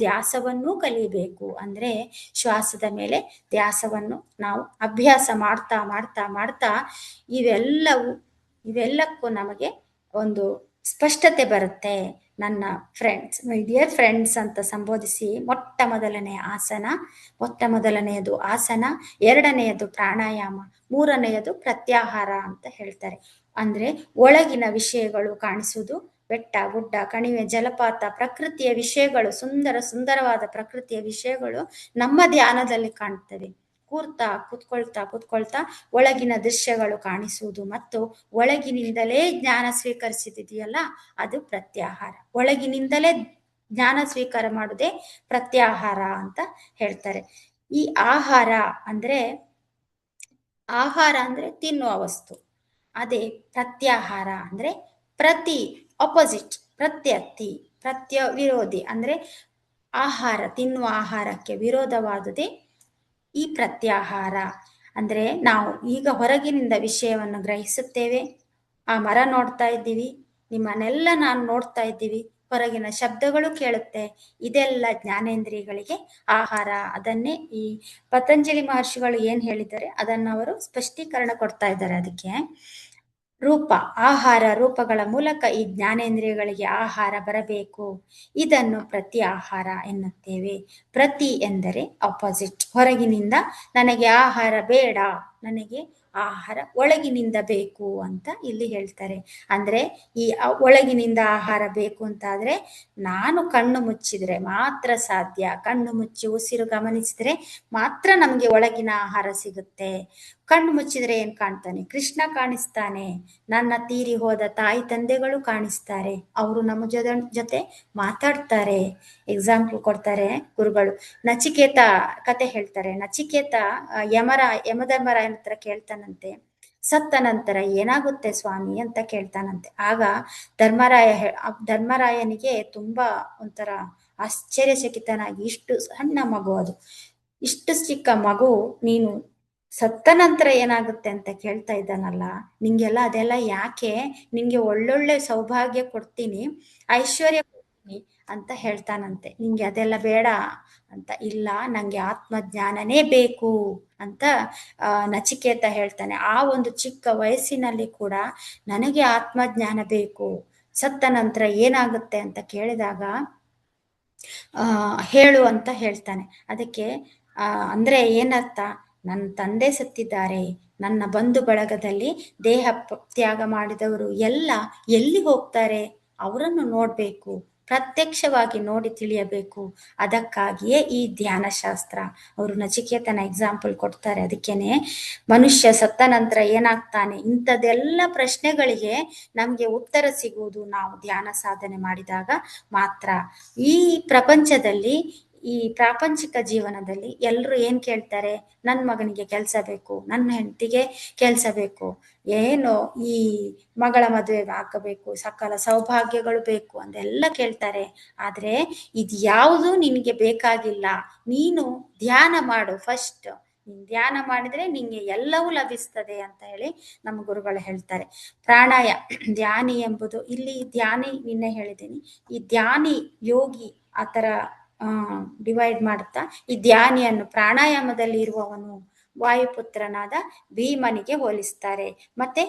S1: ಧ್ಯಾಸವನ್ನು ಕಲಿಬೇಕು. ಅಂದ್ರೆ ಶ್ವಾಸದ ಮೇಲೆ ಧ್ಯಾಸವನ್ನು ನಾವು ಅಭ್ಯಾಸ ಮಾಡ್ತಾ ಇವೆಲ್ಲಕ್ಕೂ ನಮಗೆ ಒಂದು ಸ್ಪಷ್ಟತೆ ಬರುತ್ತೆ. ನನ್ನ ಫ್ರೆಂಡ್ಸ್, ಮೈ ಡಿಯರ್ ಫ್ರೆಂಡ್ಸ್ ಅಂತ ಸಂಬೋಧಿಸಿ ಮೊಟ್ಟ ಮೊದಲನೆಯದು ಆಸನ, ಎರಡನೆಯದು ಪ್ರಾಣಾಯಾಮ, ಮೂರನೆಯದು ಪ್ರತ್ಯಾಹಾರ ಅಂತ ಹೇಳ್ತಾರೆ. ಅಂದ್ರೆ ಒಳಗಿನ ವಿಷಯಗಳು ಕಾಣಿಸುವುದು, ಬೆಟ್ಟ ಗುಡ್ಡ ಕಣಿವೆ ಜಲಪಾತ ಪ್ರಕೃತಿಯ ವಿಷಯಗಳು, ಸುಂದರವಾದ ಪ್ರಕೃತಿಯ ವಿಷಯಗಳು ನಮ್ಮ ಧ್ಯಾನದಲ್ಲಿ ಕಾಣ್ತವೆ. ಕೂತ್ಕೊಳ್ತಾ ಒಳಗಿನ ದೃಶ್ಯಗಳು ಕಾಣಿಸುವುದು ಮತ್ತು ಒಳಗಿನಿಂದಲೇ ಜ್ಞಾನ ಸ್ವೀಕರಿಸಿದೆಯಲ್ಲ, ಅದು ಪ್ರತ್ಯಾಹಾರ. ಒಳಗಿನಿಂದಲೇ ಜ್ಞಾನ ಸ್ವೀಕಾರ ಮಾಡುವುದೇ ಪ್ರತ್ಯಾಹಾರ ಅಂತ ಹೇಳ್ತಾರೆ. ಈ ಆಹಾರ ಅಂದ್ರೆ ತಿನ್ನುವ ವಸ್ತು, ಅದೇ ಪ್ರತ್ಯಾಹಾರ ಅಂದ್ರೆ ಅಪೋಸಿಟ್, ವಿರೋಧಿ. ಅಂದ್ರೆ ತಿನ್ನುವ ಆಹಾರಕ್ಕೆ ವಿರೋಧವಾದುದೇ ಈ ಪ್ರತ್ಯಾಹಾರ. ಅಂದ್ರೆ ನಾವು ಈಗ ಹೊರಗಿನಿಂದ ವಿಷಯವನ್ನು ಗ್ರಹಿಸುತ್ತೇವೆ. ಆ ಮರ ನೋಡ್ತಾ ಇದ್ದೀವಿ, ನಿಮ್ಮನ್ನೆಲ್ಲ ನಾನು ನೋಡ್ತಾ ಇದ್ದೀವಿ, ಹೊರಗಿನ ಶಬ್ದಗಳು ಕೇಳುತ್ತೆ, ಇದೆಲ್ಲ ಜ್ಞಾನೇಂದ್ರಿಯಗಳಿಗೆ ಆಹಾರ. ಅದನ್ನೇ ಈ ಪತಂಜಲಿ ಮಹರ್ಷಿಗಳು ಏನ್ ಹೇಳಿದ್ದಾರೆ ಅದನ್ನು ಅವರು ಸ್ಪಷ್ಟೀಕರಣ ಕೊಡ್ತಾ ಇದ್ದಾರೆ. ಅದಕ್ಕೆ ರೂಪಗಳ ಮೂಲಕ ಈ ಜ್ಞಾನೇಂದ್ರಿಯಗಳಿಗೆ ಆಹಾರ ಬರಬೇಕು. ಇದನ್ನು ಪ್ರತಿ ಆಹಾರ ಎನ್ನುತ್ತೇವೆ. ಪ್ರತಿ ಎಂದರೆ ಅಪೋಸಿಟ್. ಹೊರಗಿನಿಂದ ನನಗೆ ಆಹಾರ ಬೇಡ, ನನಗೆ ಆಹಾರ ಒಳಗಿನಿಂದ ಬೇಕು ಅಂತ ಇಲ್ಲಿ ಹೇಳ್ತಾರೆ. ಅಂದ್ರೆ ಈ ಒಳಗಿನಿಂದ ಆಹಾರ ಬೇಕು ಅಂತಾದ್ರೆ ನಾನು ಕಣ್ಣು ಮುಚ್ಚಿದ್ರೆ ಮಾತ್ರ ಸಾಧ್ಯ. ಕಣ್ಣು ಮುಚ್ಚಿ ಉಸಿರು ಗಮನಿಸಿದ್ರೆ ಮಾತ್ರ ನಮಗೆ ಒಳಗಿನ ಆಹಾರ ಸಿಗುತ್ತೆ. ಕಣ್ಣು ಮುಚ್ಚಿದ್ರೆ ಏನ್ ಕಾಣ್ತಾನೆ? ಕೃಷ್ಣ ಕಾಣಿಸ್ತಾನೆ. ನನ್ನ ತೀರಿ ಹೋದ ತಾಯಿ ತಂದೆಗಳು ಕಾಣಿಸ್ತಾರೆ. ಅವರು ನಮ್ಮ ಜೊತೆ ಮಾತಾಡ್ತಾರೆ. ಎಕ್ಸಾಂಪಲ್ ಕೊಡ್ತಾರೆ ಗುರುಗಳು. ನಚಿಕೇತ ಕತೆ ಹೇಳ್ತಾರೆ. ನಚಿಕೇತ ಯಮಧರ್ಮರಾಯನ ಹತ್ರ ಕೇಳ್ತಾನಂತೆ, ಸತ್ತ ನಂತರ ಏನಾಗುತ್ತೆ ಸ್ವಾಮಿ ಅಂತ ಕೇಳ್ತಾನಂತೆ. ಆಗ ಧರ್ಮರಾಯನಿಗೆ ತುಂಬಾ ಒಂಥರ ಆಶ್ಚರ್ಯಚಕಿತನಾಗಿ, ಇಷ್ಟು ಸಣ್ಣ ಮಗು, ಇಷ್ಟು ಚಿಕ್ಕ ಮಗು, ನೀನು ಸತ್ತ ನಂತರ ಏನಾಗುತ್ತೆ ಅಂತ ಕೇಳ್ತಾ ಇದ್ದಾನಲ್ಲ, ಅದೆಲ್ಲ ಯಾಕೆ? ನಿಂಗೆ ಒಳ್ಳೊಳ್ಳೆ ಸೌಭಾಗ್ಯ ಕೊಡ್ತೀನಿ, ಐಶ್ವರ್ಯ ಕೊಡ್ತೀನಿ ಅಂತ ಹೇಳ್ತಾನಂತೆ. ನಿಂಗೆ ಅದೆಲ್ಲ ಬೇಡ ಅಂತ. ಇಲ್ಲ, ನಂಗೆ ಆತ್ಮಜ್ಞಾನನೇ ಬೇಕು ಅಂತ ನಚಿಕೇತ ಹೇಳ್ತಾನೆ. ಆ ಒಂದು ಚಿಕ್ಕ ವಯಸ್ಸಿನಲ್ಲಿ ಕೂಡ ನನಗೆ ಆತ್ಮಜ್ಞಾನ ಬೇಕು, ಸತ್ತ ನಂತರ ಏನಾಗುತ್ತೆ ಅಂತ ಕೇಳಿದಾಗ ಹೇಳು ಅಂತ ಹೇಳ್ತಾನೆ. ಅದಕ್ಕೆ ಅಂದ್ರೆ ಏನರ್ಥ? ನನ್ನ ತಂದೆ ಸತ್ತಿದ್ದಾರೆ, ನನ್ನ ಬಂಧು ಬಳಗದಲ್ಲಿ ದೇಹ ತ್ಯಾಗ ಮಾಡಿದವರು ಎಲ್ಲ ಎಲ್ಲಿ ಹೋಗ್ತಾರೆ? ಅವರನ್ನು ನೋಡ್ಬೇಕು, ಪ್ರತ್ಯಕ್ಷವಾಗಿ ನೋಡಿ ತಿಳಿಯಬೇಕು. ಅದಕ್ಕಾಗಿಯೇ ಈ ಧ್ಯಾನ ಶಾಸ್ತ್ರ. ಅವರು ನಚಿಕೇತನ ಎಕ್ಸಾಂಪಲ್ ಕೊಡ್ತಾರೆ. ಅದಕ್ಕೇನೆ ಮನುಷ್ಯ ಸತ್ತ ನಂತರ ಏನಾಗ್ತಾನೆ, ಇಂಥದೆಲ್ಲ ಪ್ರಶ್ನೆಗಳಿಗೆ ನಮ್ಗೆ ಉತ್ತರ ಸಿಗುವುದು ನಾವು ಧ್ಯಾನ ಸಾಧನೆ ಮಾಡಿದಾಗ ಮಾತ್ರ. ಈ ಪ್ರಪಂಚದಲ್ಲಿ, ಈ ಪ್ರಾಪಂಚಿಕ ಜೀವನದಲ್ಲಿ ಎಲ್ಲರೂ ಏನ್ ಕೇಳ್ತಾರೆ? ನನ್ನ ಮಗನಿಗೆ ಕೆಲಸ ಬೇಕು, ನನ್ನ ಹೆಂಡತಿಗೆ ಕೆಲಸ ಬೇಕು, ಏನು ಈ ಮಗಳ ಮದುವೆ ಹಾಕಬೇಕು, ಸಕಲ ಸೌಭಾಗ್ಯಗಳು ಬೇಕು ಅಂದೆಲ್ಲ ಕೇಳ್ತಾರೆ. ಆದ್ರೆ ಇದು ಯಾವುದು ನಿನಗೆ ಬೇಕಾಗಿಲ್ಲ. ನೀನು ಧ್ಯಾನ ಮಾಡು ಫಸ್ಟ್. ನೀನ್ ಧ್ಯಾನ ಮಾಡಿದ್ರೆ ನಿಂಗೆ ಎಲ್ಲವೂ ಲಭಿಸ್ತದೆ ಅಂತ ಹೇಳಿ ನಮ್ಮ ಗುರುಗಳು ಹೇಳ್ತಾರೆ. ಧ್ಯಾನಿ ಎಂಬುದು ಇಲ್ಲಿ ಧ್ಯಾನಿ, ನಿನ್ನೆ ಹೇಳಿದ್ದೀನಿ, ಈ ಧ್ಯಾನಿ ಯೋಗಿ ಆತರ ಡಿವೈಡ್ ಮಾಡುತ್ತಾ ಈ ಧ್ಯಾನಿಯನ್ನು ಪ್ರಾಣಾಯಾಮದಲ್ಲಿ ಇರುವವನು ವಾಯುಪುತ್ರನಾದ ಭೀಮನಿಗೆ ಹೋಲಿಸ್ತಾರೆ. ಮತ್ತೆ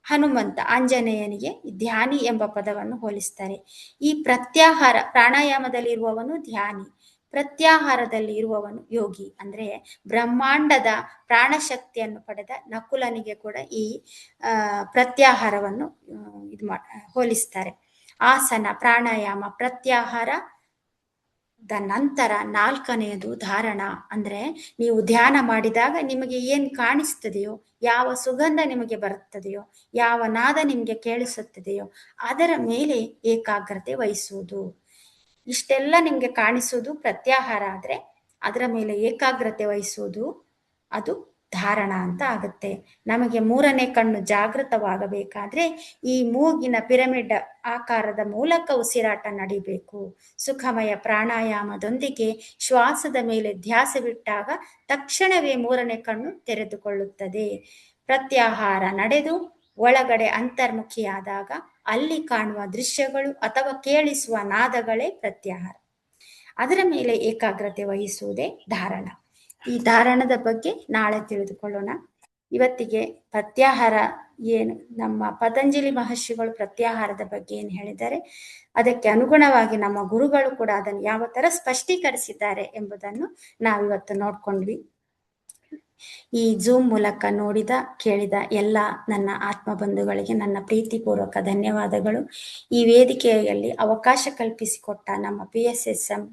S1: ಹನುಮಂತ ಆಂಜನೇಯನಿಗೆ ಧ್ಯಾನಿ ಎಂಬ ಪದವನ್ನು ಹೋಲಿಸ್ತಾರೆ. ಈ ಪ್ರಾಣಾಯಾಮದಲ್ಲಿ ಇರುವವನು ಧ್ಯಾನಿ, ಪ್ರತ್ಯಾಹಾರದಲ್ಲಿ ಇರುವವನು ಯೋಗಿ. ಅಂದ್ರೆ ಬ್ರಹ್ಮಾಂಡದ ಪ್ರಾಣಶಕ್ತಿಯನ್ನು ಪಡೆದ ನಕುಲನಿಗೆ ಕೂಡ ಈ ಪ್ರತ್ಯಾಹಾರವನ್ನು ಹೋಲಿಸ್ತಾರೆ. ಆಸನ, ಪ್ರಾಣಾಯಾಮ, ಪ್ರತ್ಯಾಹಾರ ನಂತರ 4ನೆಯದು ಧಾರಣ. ಅಂದ್ರೆ ನೀವು ಧ್ಯಾನ ಮಾಡಿದಾಗ ನಿಮಗೆ ಏನ್ ಕಾಣಿಸ್ತದೆಯೋ, ಯಾವ ಸುಗಂಧ ನಿಮಗೆ ಬರುತ್ತದೆಯೋ, ಯಾವ ನಾದ ನಿಮಗೆ ಕೇಳಿಸುತ್ತದೆಯೋ ಅದರ ಮೇಲೆ ಏಕಾಗ್ರತೆ ವಹಿಸುವುದು. ಇಷ್ಟೆಲ್ಲ ನಿಮ್ಗೆ ಕಾಣಿಸುವುದು ಪ್ರತ್ಯಾಹಾರ ಆದ್ರೆ, ಅದರ ಮೇಲೆ ಏಕಾಗ್ರತೆ ವಹಿಸುವುದು ಅದು ಧಾರಣ ಅಂತ ಆಗುತ್ತೆ. ನಮಗೆ 3ನೇ ಕಣ್ಣು ಜಾಗೃತವಾಗಬೇಕಾದ್ರೆ ಈ ಮೂಗಿನ ಪಿರಮಿಡ್ ಆಕಾರದ ಮೂಲಕ ಉಸಿರಾಟ ನಡಿಬೇಕು. ಸುಖಮಯ ಪ್ರಾಣಾಯಾಮದೊಂದಿಗೆ ಶ್ವಾಸದ ಮೇಲೆ ಧ್ಯಾಸವಿಟ್ಟಾಗ ತಕ್ಷಣವೇ 3ನೇ ಕಣ್ಣು ತೆರೆದುಕೊಳ್ಳುತ್ತದೆ. ಪ್ರತ್ಯಾಹಾರ ನಡೆದು ಒಳಗಡೆ ಅಂತರ್ಮುಖಿಯಾದಾಗ ಅಲ್ಲಿ ಕಾಣುವ ದೃಶ್ಯಗಳು ಅಥವಾ ಕೇಳಿಸುವ ನಾದಗಳೇ ಪ್ರತ್ಯಾಹಾರ. ಅದರ ಮೇಲೆ ಏಕಾಗ್ರತೆ ವಹಿಸುವುದೇ ಧಾರಣ. ಈ ಧಾರಣದ ಬಗ್ಗೆ ನಾಳೆ ತಿಳಿದುಕೊಳ್ಳೋಣ. ಇವತ್ತಿಗೆ ಪ್ರತ್ಯಾಹಾರ ಏನು, ನಮ್ಮ ಪತಂಜಲಿ ಮಹರ್ಷಿಗಳು ಪ್ರತ್ಯಾಹಾರದ ಬಗ್ಗೆ ಏನು ಹೇಳಿದ್ದಾರೆ, ಅದಕ್ಕೆ ಅನುಗುಣವಾಗಿ ನಮ್ಮ ಗುರುಗಳು ಕೂಡ ಅದನ್ನು ಯಾವ ತರ ಸ್ಪಷ್ಟೀಕರಿಸಿದ್ದಾರೆ ಎಂಬುದನ್ನು ನಾವಿವತ್ತು ನೋಡ್ಕೊಂಡ್ವಿ. ಈ ಝೂಮ್ ಮೂಲಕ ನೋಡಿದ ಕೇಳಿದ ಎಲ್ಲ ನನ್ನ ಆತ್ಮ ಬಂಧುಗಳಿಗೆ ನನ್ನ ಪ್ರೀತಿಪೂರ್ವಕ ಧನ್ಯವಾದಗಳು. ಈ ವೇದಿಕೆಯಲ್ಲಿ ಅವಕಾಶ ಕಲ್ಪಿಸಿಕೊಟ್ಟ ನಮ್ಮ PSSM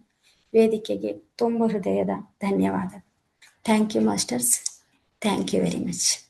S1: ವೇದಿಕೆಗೆ ತುಂಬ ಹೃದಯದ ಧನ್ಯವಾದ. Thank you masters. Thank you very much.